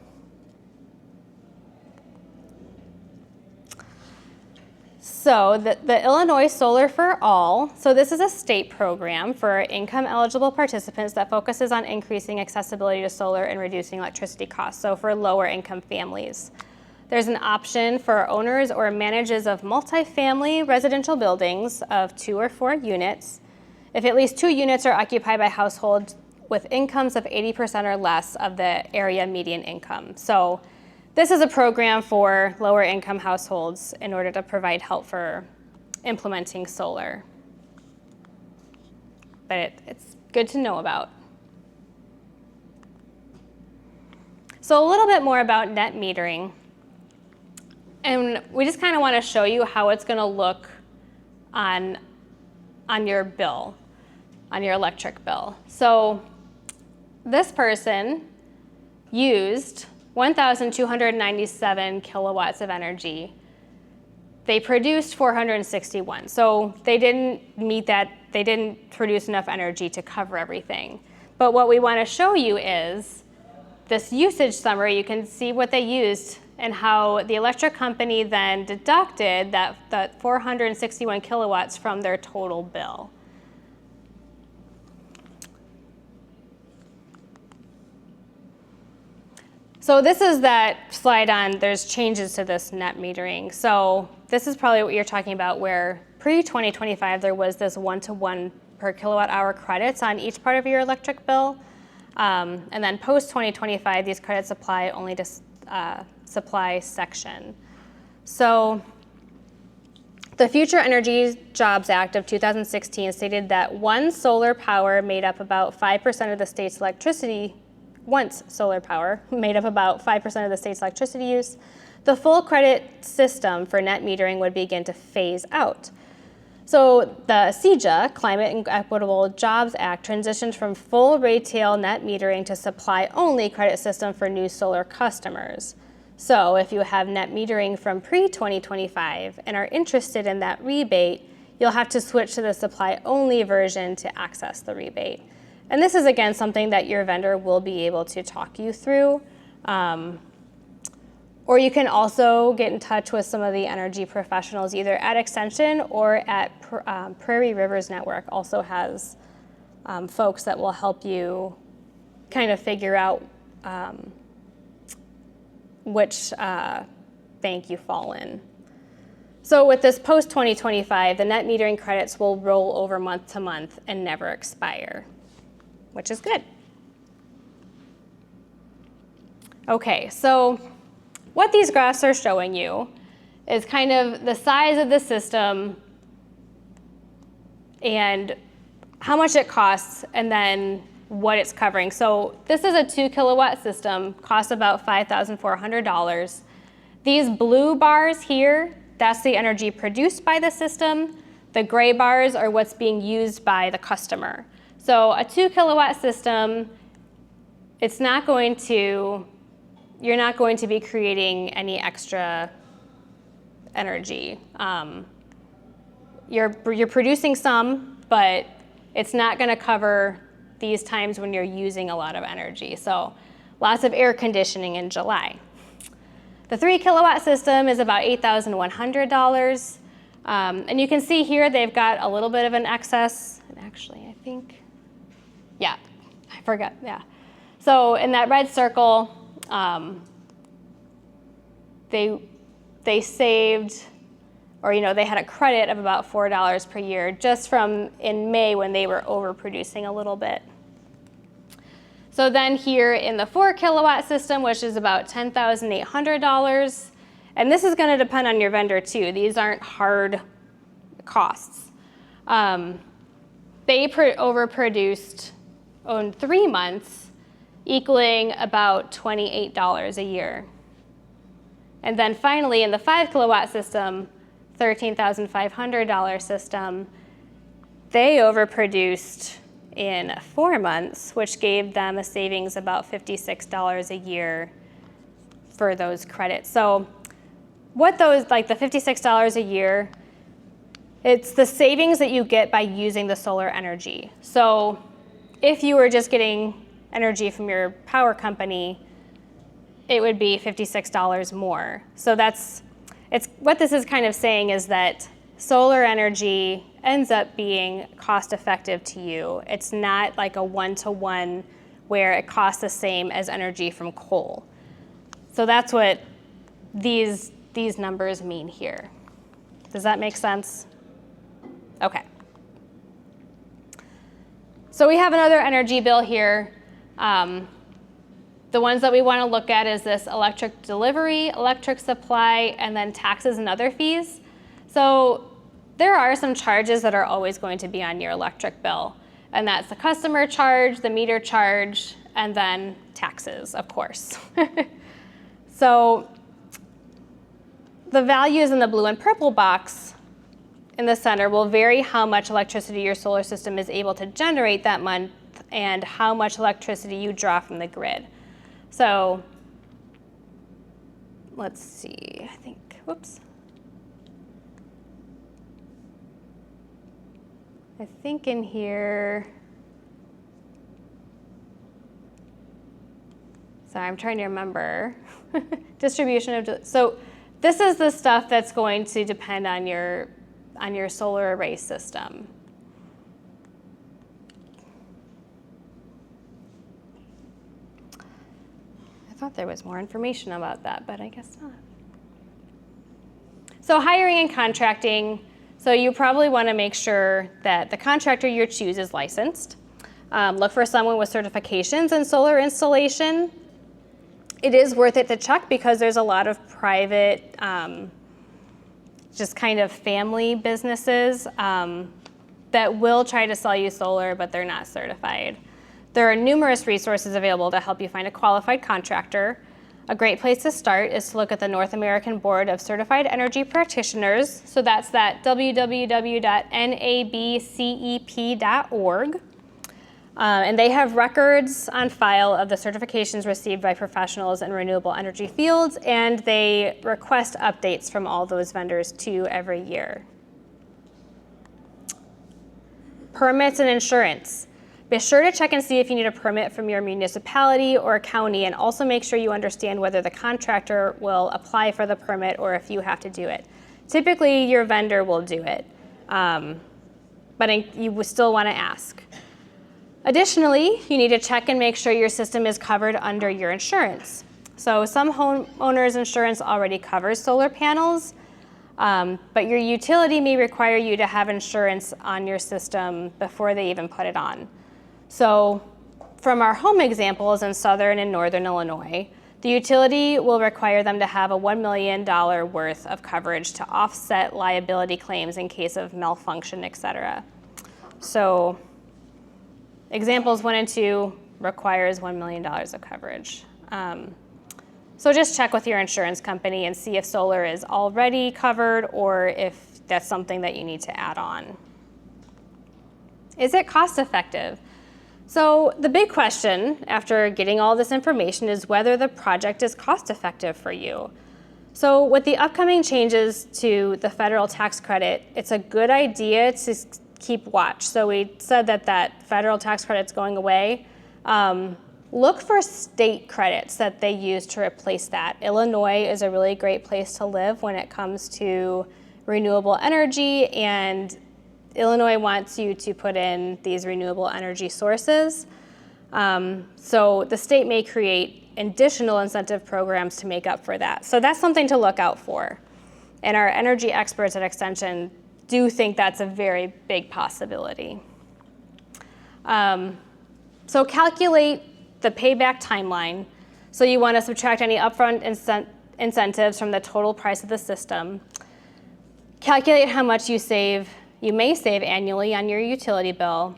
Speaker 1: So the Illinois Solar for All, so this is a state program for income-eligible participants that focuses on increasing accessibility to solar and reducing electricity costs, so for lower-income families. There's an option for owners or managers of multifamily residential buildings of 2 or 4 units if at least 2 units are occupied by households with incomes of 80% or less of the area median income. So this is a program for lower income households in order to provide help for implementing solar. But it's good to know about. So a little bit more about net metering. And we just kind of want to show you how it's going to look on your bill, on your electric bill. So this person used 1,297 kilowatts of energy. They produced 461. So they didn't meet that, they didn't produce enough energy to cover everything. But what we want to show you is this usage summary. You can see what they used and how the electric company then deducted that 461 kilowatts from their total bill. So this is that slide on, there's changes to this net metering. So this is probably what you're talking about, where pre-2025 there was this 1-to-1 per kilowatt hour credits on each part of your electric bill. And then post-2025, these credits apply only to supply section. So the Future Energy Jobs Act of 2016 stated that once solar power made up about 5% of the state's electricity use, the full credit system for net metering would begin to phase out. So the CEJA, Climate and Equitable Jobs Act, transitioned from full retail net metering to supply-only credit system for new solar customers. So if you have net metering from pre-2025 and are interested in that rebate, you'll have to switch to the supply-only version to access the rebate. And this is, again, something that your vendor will be able to talk you through. Or you can also get in touch with some of the energy professionals, either at Extension or at Prairie Rivers Network also has folks that will help you kind of figure out which bank you fall in. So with this post-2025, the net metering credits will roll over month to month and never expire, which is good. Okay, so what these graphs are showing you is kind of the size of the system and how much it costs and then what it's covering. So this is a 2 kilowatt system, costs about $5,400. These blue bars here, that's the energy produced by the system. The gray bars are what's being used by the customer. So a 2 kilowatt system, you're not going to be creating any extra energy. You're producing some, but it's not gonna cover these times when you're using a lot of energy. So lots of air conditioning in July. The 3 kilowatt system is about $8,100. And you can see here they've got a little bit of an excess. And actually, I think, yeah, I forgot, yeah. So in that red circle, they saved, or they had a credit of about $4 per year just from in May when they were overproducing a little bit. So then here in the 4 kilowatt system, which is about $10,800, and this is going to depend on your vendor too. These aren't hard costs. They overproduced in 3 months, equaling about $28 a year. And then finally, in the 5 kilowatt system, $13,500 system, they overproduced in 4 months, which gave them a savings about $56 a year for those credits. So what those, like the $56 a year, it's the savings that you get by using the solar energy. So if you were just getting energy from your power company, it would be $56 more. So what this is kind of saying is that solar energy ends up being cost effective to you. It's not like a 1-to-1 where it costs the same as energy from coal. So that's what these numbers mean here. Does that make sense? Okay. So we have another energy bill here. The ones that we want to look at is this electric delivery, electric supply, and then taxes and other fees. So there are some charges that are always going to be on your electric bill, and that's the customer charge, the meter charge, and then taxes, of course. So the values in the blue and purple box in the center will vary how much electricity your solar system is able to generate that month and how much electricity you draw from the grid. So let's see, I think, whoops. I think in here, sorry, I'm trying to remember. Distribution of, so this is the stuff that's going to depend on your solar array system. thought there was more information about that, but I guess not. So hiring and contracting. So you probably want to make sure that the contractor you choose is licensed. Look for someone with certifications in solar installation. It is worth it to check because there's a lot of private, just kind of family businesses that will try to sell you solar, but they're not certified. There are numerous resources available to help you find a qualified contractor. A great place to start is to look at the North American Board of Certified Energy Practitioners. So that's that www.nabcep.org. And they have records on file of the certifications received by professionals in renewable energy fields, and they request updates from all those vendors too every year. Permits and insurance. Be sure to check and see if you need a permit from your municipality or county, and also make sure you understand whether the contractor will apply for the permit or if you have to do it. Typically, your vendor will do it, but you still want to ask. Additionally, you need to check and make sure your system is covered under your insurance. So some homeowners insurance already covers solar panels, but your utility may require you to have insurance on your system before they even put it on. So from our home examples in southern and northern Illinois, the utility will require them to have a $1 million worth of coverage to offset liability claims in case of malfunction, et cetera. So examples 1 and 2 requires $1 million of coverage. So just check with your insurance company and see if solar is already covered or if that's something that you need to add on. Is it cost effective? So the big question after getting all this information is whether the project is cost effective for you. So with the upcoming changes to the federal tax credit, it's a good idea to keep watch. So we said that federal tax credit's going away. Look for state credits that they use to replace that. Illinois is a really great place to live when it comes to renewable energy, and Illinois wants you to put in these renewable energy sources. So the state may create additional incentive programs to make up for that. So that's something to look out for. And our energy experts at Extension do think that's a very big possibility. So calculate the payback timeline. So you want to subtract any upfront incentives from the total price of the system. Calculate how much you may save annually on your utility bill.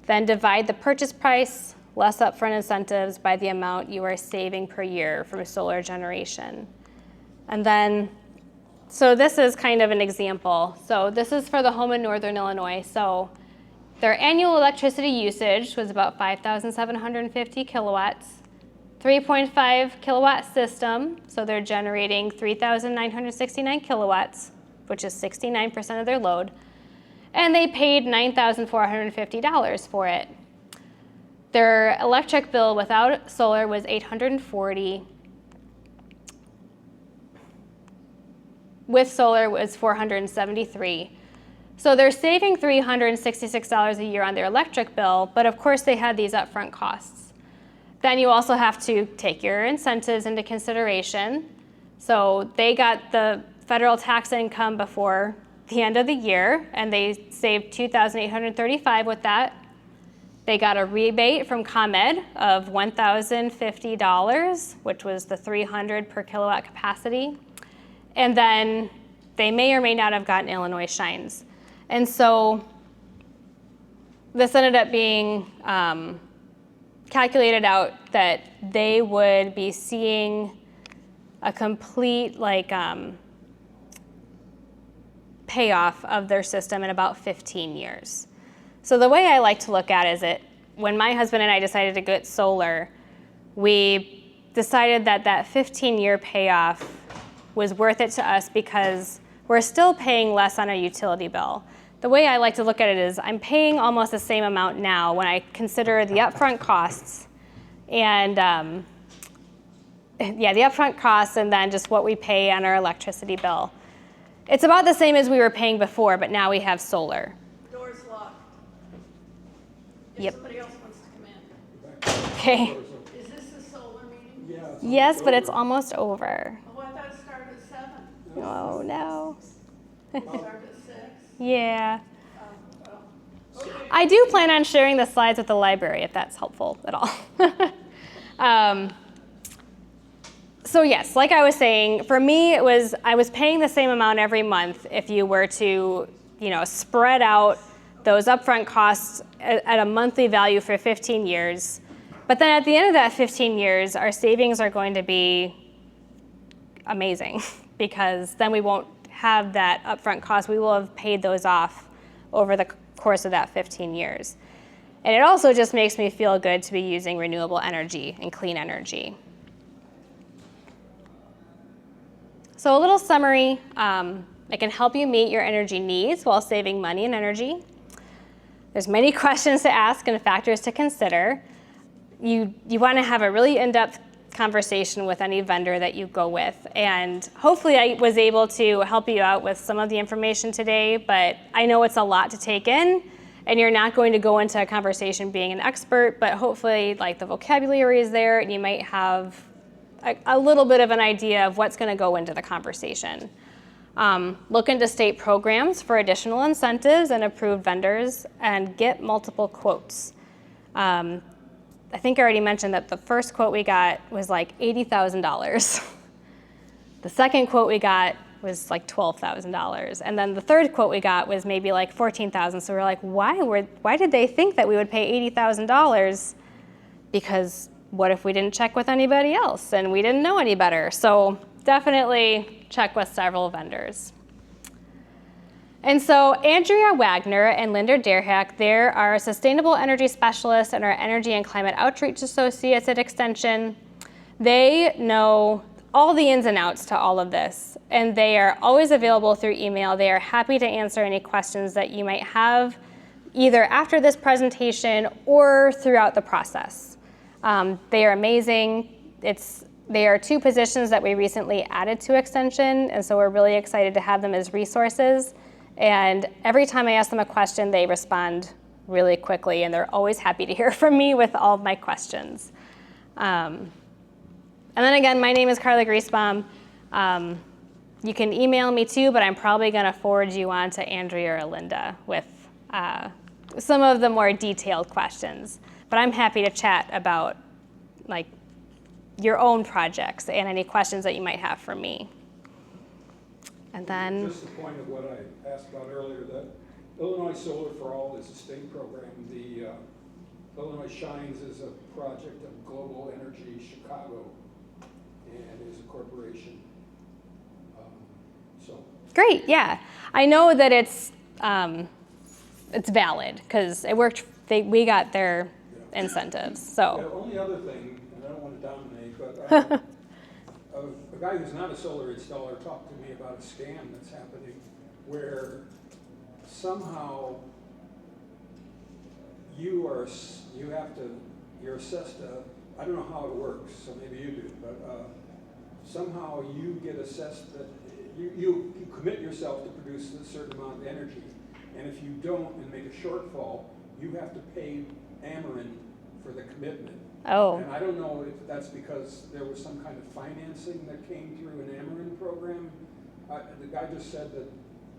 Speaker 1: Then divide the purchase price less upfront incentives by the amount you are saving per year from solar generation. And then, so this is kind of an example. So this is for the home in northern Illinois. So their annual electricity usage was about 5,750 kilowatts, 3.5 kilowatt system. So they're generating 3,969 kilowatts, which is 69% of their load. And they paid $9,450 for it. Their electric bill without solar was $840. With solar was $473. So they're saving $366 a year on their electric bill, but of course they had these upfront costs. Then you also have to take your incentives into consideration. So they got the federal tax income before the end of the year, and they saved $2,835 with that. They got a rebate from ComEd of $1,050, which was the 300 per kilowatt capacity. And then they may or may not have gotten Illinois Shines. And so this ended up being calculated out that they would be seeing a complete payoff of their system in about 15 years. So the way I like to look at it is that when my husband and I decided to get solar, we decided that 15-year payoff was worth it to us because we're still paying less on a utility bill. The way I like to look at it is I'm paying almost the same amount now when I consider the upfront costs and the upfront costs and then just what we pay on our electricity bill. It's about the same as we were paying before, but now we have solar.
Speaker 4: Door's locked. If
Speaker 1: Yep.
Speaker 4: somebody else wants to come in.
Speaker 1: Okay.
Speaker 4: Is this a solar meeting?
Speaker 3: Yeah.
Speaker 1: Yes, but it's almost over.
Speaker 4: Oh, I thought it started at 7.
Speaker 1: Oh, no.
Speaker 4: It started at 6.
Speaker 1: Yeah.
Speaker 4: Well, okay.
Speaker 1: I do plan on sharing the slides with the library if that's helpful at all. So yes, like I was saying, for me, I was paying the same amount every month if you were to, spread out those upfront costs at a monthly value for 15 years. But then at the end of that 15 years, our savings are going to be amazing because then we won't have that upfront cost. We will have paid those off over the course of that 15 years. And it also just makes me feel good to be using renewable energy and clean energy. So a little summary, it can help you meet your energy needs while saving money and energy. There's many questions to ask and factors to consider. You want to have a really in-depth conversation with any vendor that you go with. And hopefully I was able to help you out with some of the information today, but I know it's a lot to take in, and you're not going to go into a conversation being an expert, but hopefully like the vocabulary is there and you might have a little bit of an idea of what's going to go into the conversation. Look into state programs for additional incentives and approved vendors, and get multiple quotes. I think I already mentioned that the first quote we got was like $80,000. The second quote we got was like $12,000. And then the third quote we got was maybe like $14,000. So we're like, why did they think that we would pay $80,000? Because what if we didn't check with anybody else and we didn't know any better? So definitely check with several vendors. And so Andrea Wagner and Linda Derhack, they're our Sustainable Energy Specialists and our Energy and Climate Outreach Associates at Extension. They know all the ins and outs to all of this, and they are always available through email. They are happy to answer any questions that you might have, either after this presentation or throughout the process. They are amazing. They are 2 positions that we recently added to Extension, and so we're really excited to have them as resources. And every time I ask them a question, they respond really quickly, and they're always happy to hear from me with all of my questions. And then again, my name is Karla Griesbaum. You can email me too, but I'm probably going to forward you on to Andrea or Linda with some of the more detailed questions. But I'm happy to chat about like your own projects and any questions that you might have for me. And then
Speaker 3: just the point of what I asked about earlier, that Illinois Solar for All is a state program. The Illinois Shines is a project of Global Energy Chicago and is a corporation.
Speaker 1: great, yeah. I know that it's valid because it worked. We got their incentives. So
Speaker 3: The only other thing, and I don't want to dominate, but a guy who's not a solar installer talked to me about a scam that's happening where somehow you're assessed I don't know how it works, so maybe you do, but somehow you get assessed that you commit yourself to produce a certain amount of energy, and if you don't and make a shortfall, you have to pay Ameren for the commitment.
Speaker 1: Oh.
Speaker 3: And I don't know if that's because there was some kind of financing that came through an Ameren program. The guy just said that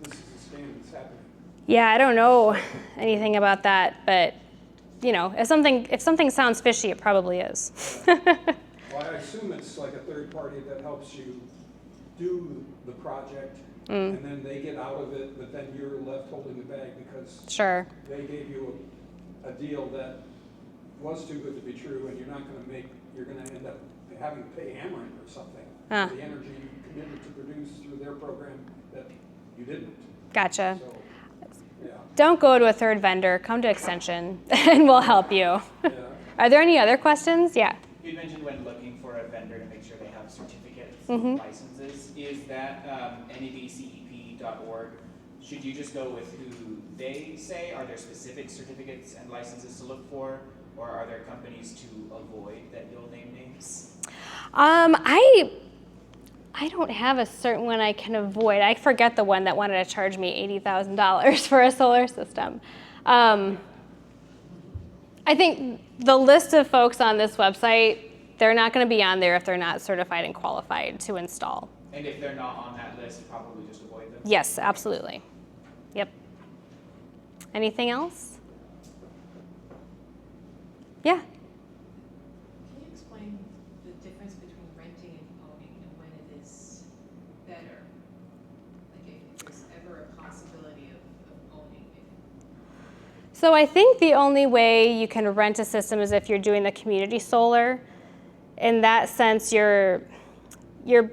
Speaker 3: this is a scam that's happening.
Speaker 1: Yeah, I don't know anything about that, but you know, if something sounds fishy, it probably is.
Speaker 3: Well, I assume it's like a third party that helps you do the project, and then they get out of it, but then you're left holding the bag because
Speaker 1: Sure.
Speaker 3: they gave you a deal that was too good to be true, and you're going to end up having to pay Ameren or something for the energy you committed to produce through their program that you didn't.
Speaker 1: Gotcha.
Speaker 3: So, yeah.
Speaker 1: Don't go to a third vendor. Come to Extension, and we'll help you.
Speaker 3: Yeah.
Speaker 1: Are there any other questions? Yeah.
Speaker 2: You mentioned when looking for a vendor to make sure they have certificates and licenses. Is that nedcep.org? Should you just go with who they say? Are there specific certificates and licenses to look for? Or are there companies to avoid that you'll name names?
Speaker 1: I don't have a certain one I can avoid. I forget the one that wanted to charge me $80,000 for a solar system. I think the list of folks on this website they're not going to be on there if they're not certified and qualified to install.
Speaker 2: And if they're not on that list, probably just avoid them?
Speaker 1: Yes, absolutely. Yep. Anything else? Yeah.
Speaker 5: Can you explain the difference between renting and owning and when it is better? Like if there's ever a possibility of owning it?
Speaker 1: So I think the only way you can rent a system is if you're doing the community solar. In that sense, you're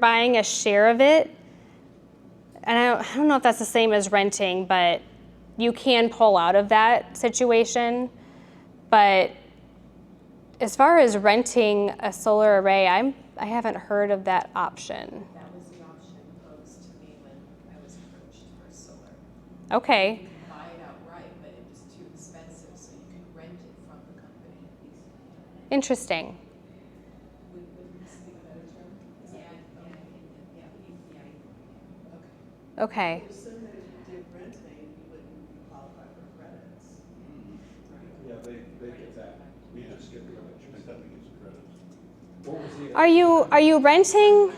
Speaker 1: buying a share of it. And I don't know if that's the same as renting, but you can pull out of that situation. But as far as renting a solar array, I haven't heard of that option.
Speaker 5: That was the option posed to me when I was approached for solar.
Speaker 1: Okay.
Speaker 5: You can buy it outright, but it was too expensive, so you can rent it from the company.
Speaker 1: Interesting.
Speaker 5: Would this be a better term? Is that okay.
Speaker 1: Okay.
Speaker 6: Assume that if you did renting, you wouldn't qualify for credits.
Speaker 3: Yeah, they get that. We just get the electricity. What was the?
Speaker 1: Are you renting?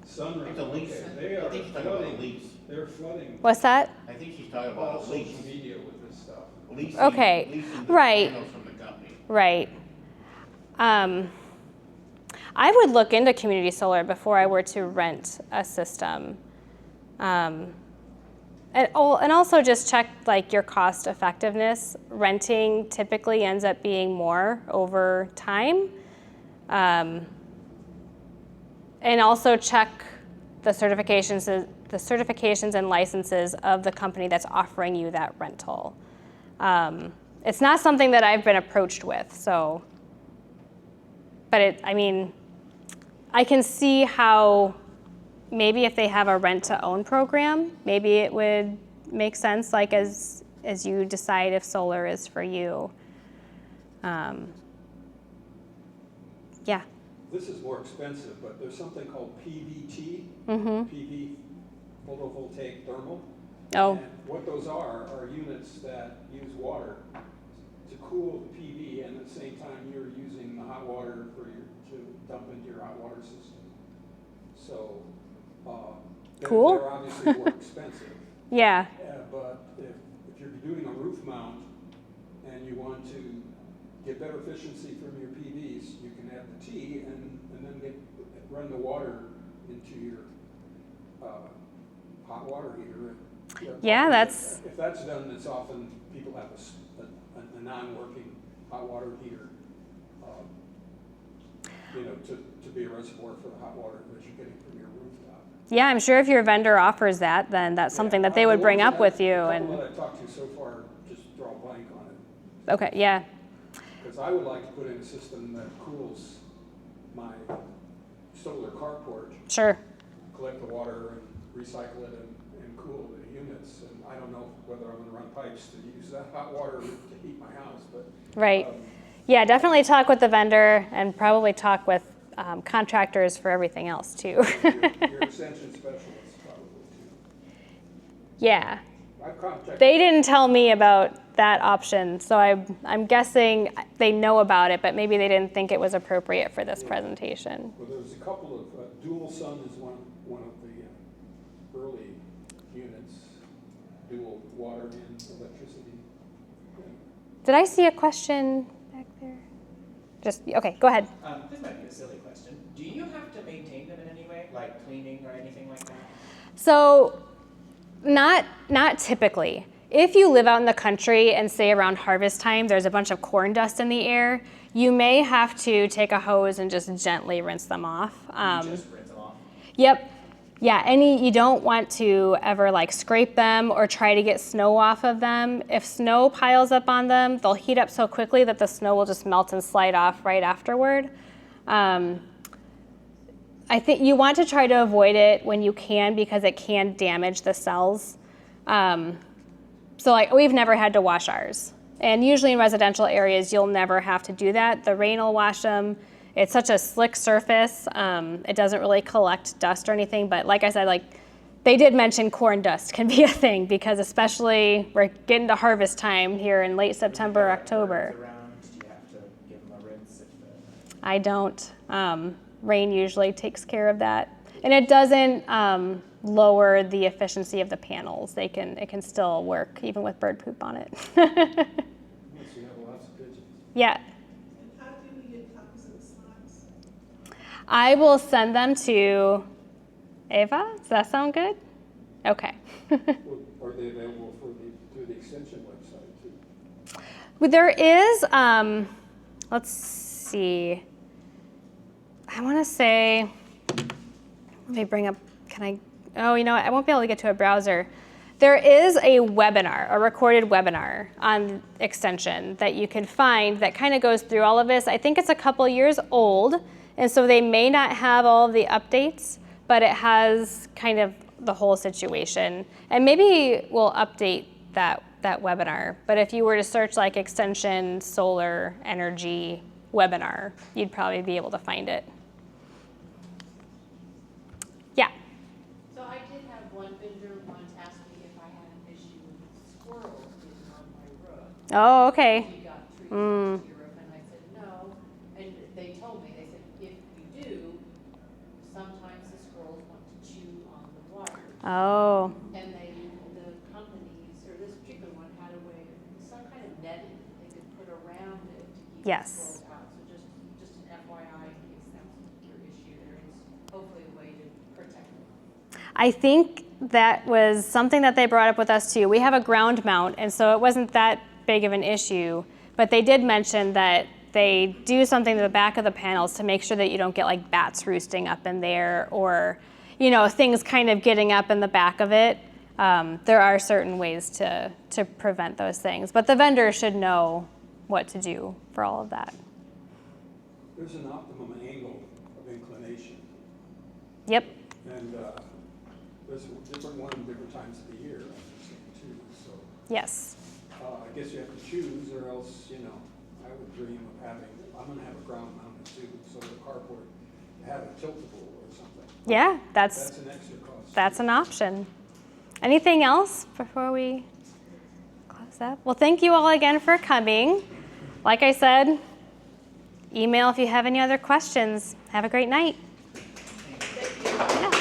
Speaker 3: Sunrun.
Speaker 7: It's a lease.
Speaker 3: Okay, they
Speaker 7: I
Speaker 3: are
Speaker 7: think she's talking about a
Speaker 3: flooding,
Speaker 7: lease.
Speaker 3: they're flooding
Speaker 1: What's that?
Speaker 7: I think she's talking
Speaker 3: all
Speaker 7: about a lease.
Speaker 3: social media with this stuff.
Speaker 7: Leasing-
Speaker 1: Okay,
Speaker 7: leasing the
Speaker 1: right.
Speaker 7: panels from the company.
Speaker 1: Right. I would look into community solar before I were to rent a system. And also just check like your cost effectiveness. Renting typically ends up being more over time. And also check the certifications and licenses of the company that's offering you that rental. It's not something that I've been approached with, so. But I can see how maybe if they have a rent-to-own program, maybe it would make sense, like as you decide if solar is for you. Yeah.
Speaker 3: This is more expensive, but there's something called PVT, PV, photovoltaic thermal.
Speaker 1: Oh.
Speaker 3: And what those are units that use water to cool the PV, and at the same time you're using the hot water to dump into your hot water system. So,
Speaker 1: Cool.
Speaker 3: they're obviously more expensive.
Speaker 1: Yeah.
Speaker 3: But if you're doing a roof mount and you want to get better efficiency from your PVs, you can add the T and then run the water into your hot water heater.
Speaker 1: Yeah, that's.
Speaker 3: If that's done, it's often people have a non-working hot water heater, to be a reservoir for the hot water that you're getting from your rooftop.
Speaker 1: Yeah, I'm sure if your vendor offers that, then that's something that they would bring up with you.
Speaker 3: The
Speaker 1: And
Speaker 3: couple that I've talked to so far just draw a blank on it.
Speaker 1: okay, yeah.
Speaker 3: Because I would like to put in a system that cools my solar carport,
Speaker 1: Sure.
Speaker 3: collect the water and recycle it and cool the units. And I don't know whether I'm gonna run pipes to use that hot water to heat my house, but.
Speaker 1: Right. Yeah, definitely talk with the vendor and probably talk with contractors for everything else too.
Speaker 3: Your extension specialist probably too.
Speaker 1: Yeah.
Speaker 3: I've contacted.
Speaker 1: They didn't tell me about that option, so I'm guessing they know about it, but maybe they didn't think it was appropriate for this presentation.
Speaker 3: Well, there's a couple of, dual sun is one of the early units, dual water and electricity.
Speaker 1: Did I see a question back there? Okay, go ahead.
Speaker 2: This might be a silly question. Do you have to maintain them in any way, like cleaning or anything like that?
Speaker 1: So, not typically. If you live out in the country and say around harvest time, there's a bunch of corn dust in the air, you may have to take a hose and just gently rinse them off.
Speaker 2: You just rinse them off?
Speaker 1: Yep. Yeah, you don't want to ever like scrape them or try to get snow off of them. If snow piles up on them, they'll heat up so quickly that the snow will just melt and slide off right afterward. I think you want to try to avoid it when you can because it can damage the cells. So like we've never had to wash ours. And usually in residential areas, you'll never have to do that. The rain will wash them. It's such a slick surface. It doesn't really collect dust or anything, but like I said, like they did mention corn dust can be a thing because especially we're getting to harvest time here in late September, October.
Speaker 2: Around, do you have to give them a rinse if
Speaker 1: I don't. Rain usually takes care of that. And it doesn't lower the efficiency of the panels. It can still work even with bird poop on it.
Speaker 3: Yes, you have lots of pigeons.
Speaker 1: Yeah.
Speaker 6: And how do we get copies of the slides?
Speaker 1: I will send them to Ava. Does that sound good? Okay.
Speaker 3: Are they available through the extension website too?
Speaker 1: Well, there is, let's see. I want to say, let me bring up, oh, you know what? I won't be able to get to a browser. There is a webinar, a recorded webinar on extension that you can find that kind of goes through all of this. I think it's a couple years old, and so they may not have all of the updates, but it has kind of the whole situation. And maybe we'll update that webinar. But if you were to search like extension solar energy webinar, you'd probably be able to find it. Yeah.
Speaker 4: So I did have one vendor once ask me if I had an issue with squirrels getting on my roof.
Speaker 1: Oh, okay.
Speaker 4: You got trees on your roof, and I said no. And they told me, they said, if you do, sometimes the squirrels want to chew on the wire.
Speaker 1: Oh.
Speaker 4: And the companies, or this particular one, had a way, some kind of netting they could put around it to keep the
Speaker 1: Yes.
Speaker 4: squirrels out. So just an FYI, in case that's your issue, there is hopefully a way to protect them.
Speaker 1: I think that was something that they brought up with us too. We have a ground mount, and so it wasn't that big of an issue, but they did mention that they do something to the back of the panels to make sure that you don't get like bats roosting up in there, or things kind of getting up in the back of it. There are certain ways to prevent those things, but the vendor should know what to do for all of that.
Speaker 3: There's an optimum angle of inclination,
Speaker 1: Yep.
Speaker 3: and there's a different one different times of the year, I understand too. So
Speaker 1: Yes.
Speaker 3: I guess you have to choose, or else I would dream of I'm going to have a ground mounted too, so the carport have it tiltable or something.
Speaker 1: Yeah,
Speaker 3: That's an extra cost.
Speaker 1: that's an option. Anything else before we close up? Well, thank you all again for coming. Like I said, email if you have any other questions. Have a great night.
Speaker 4: Thank you.
Speaker 1: Yeah.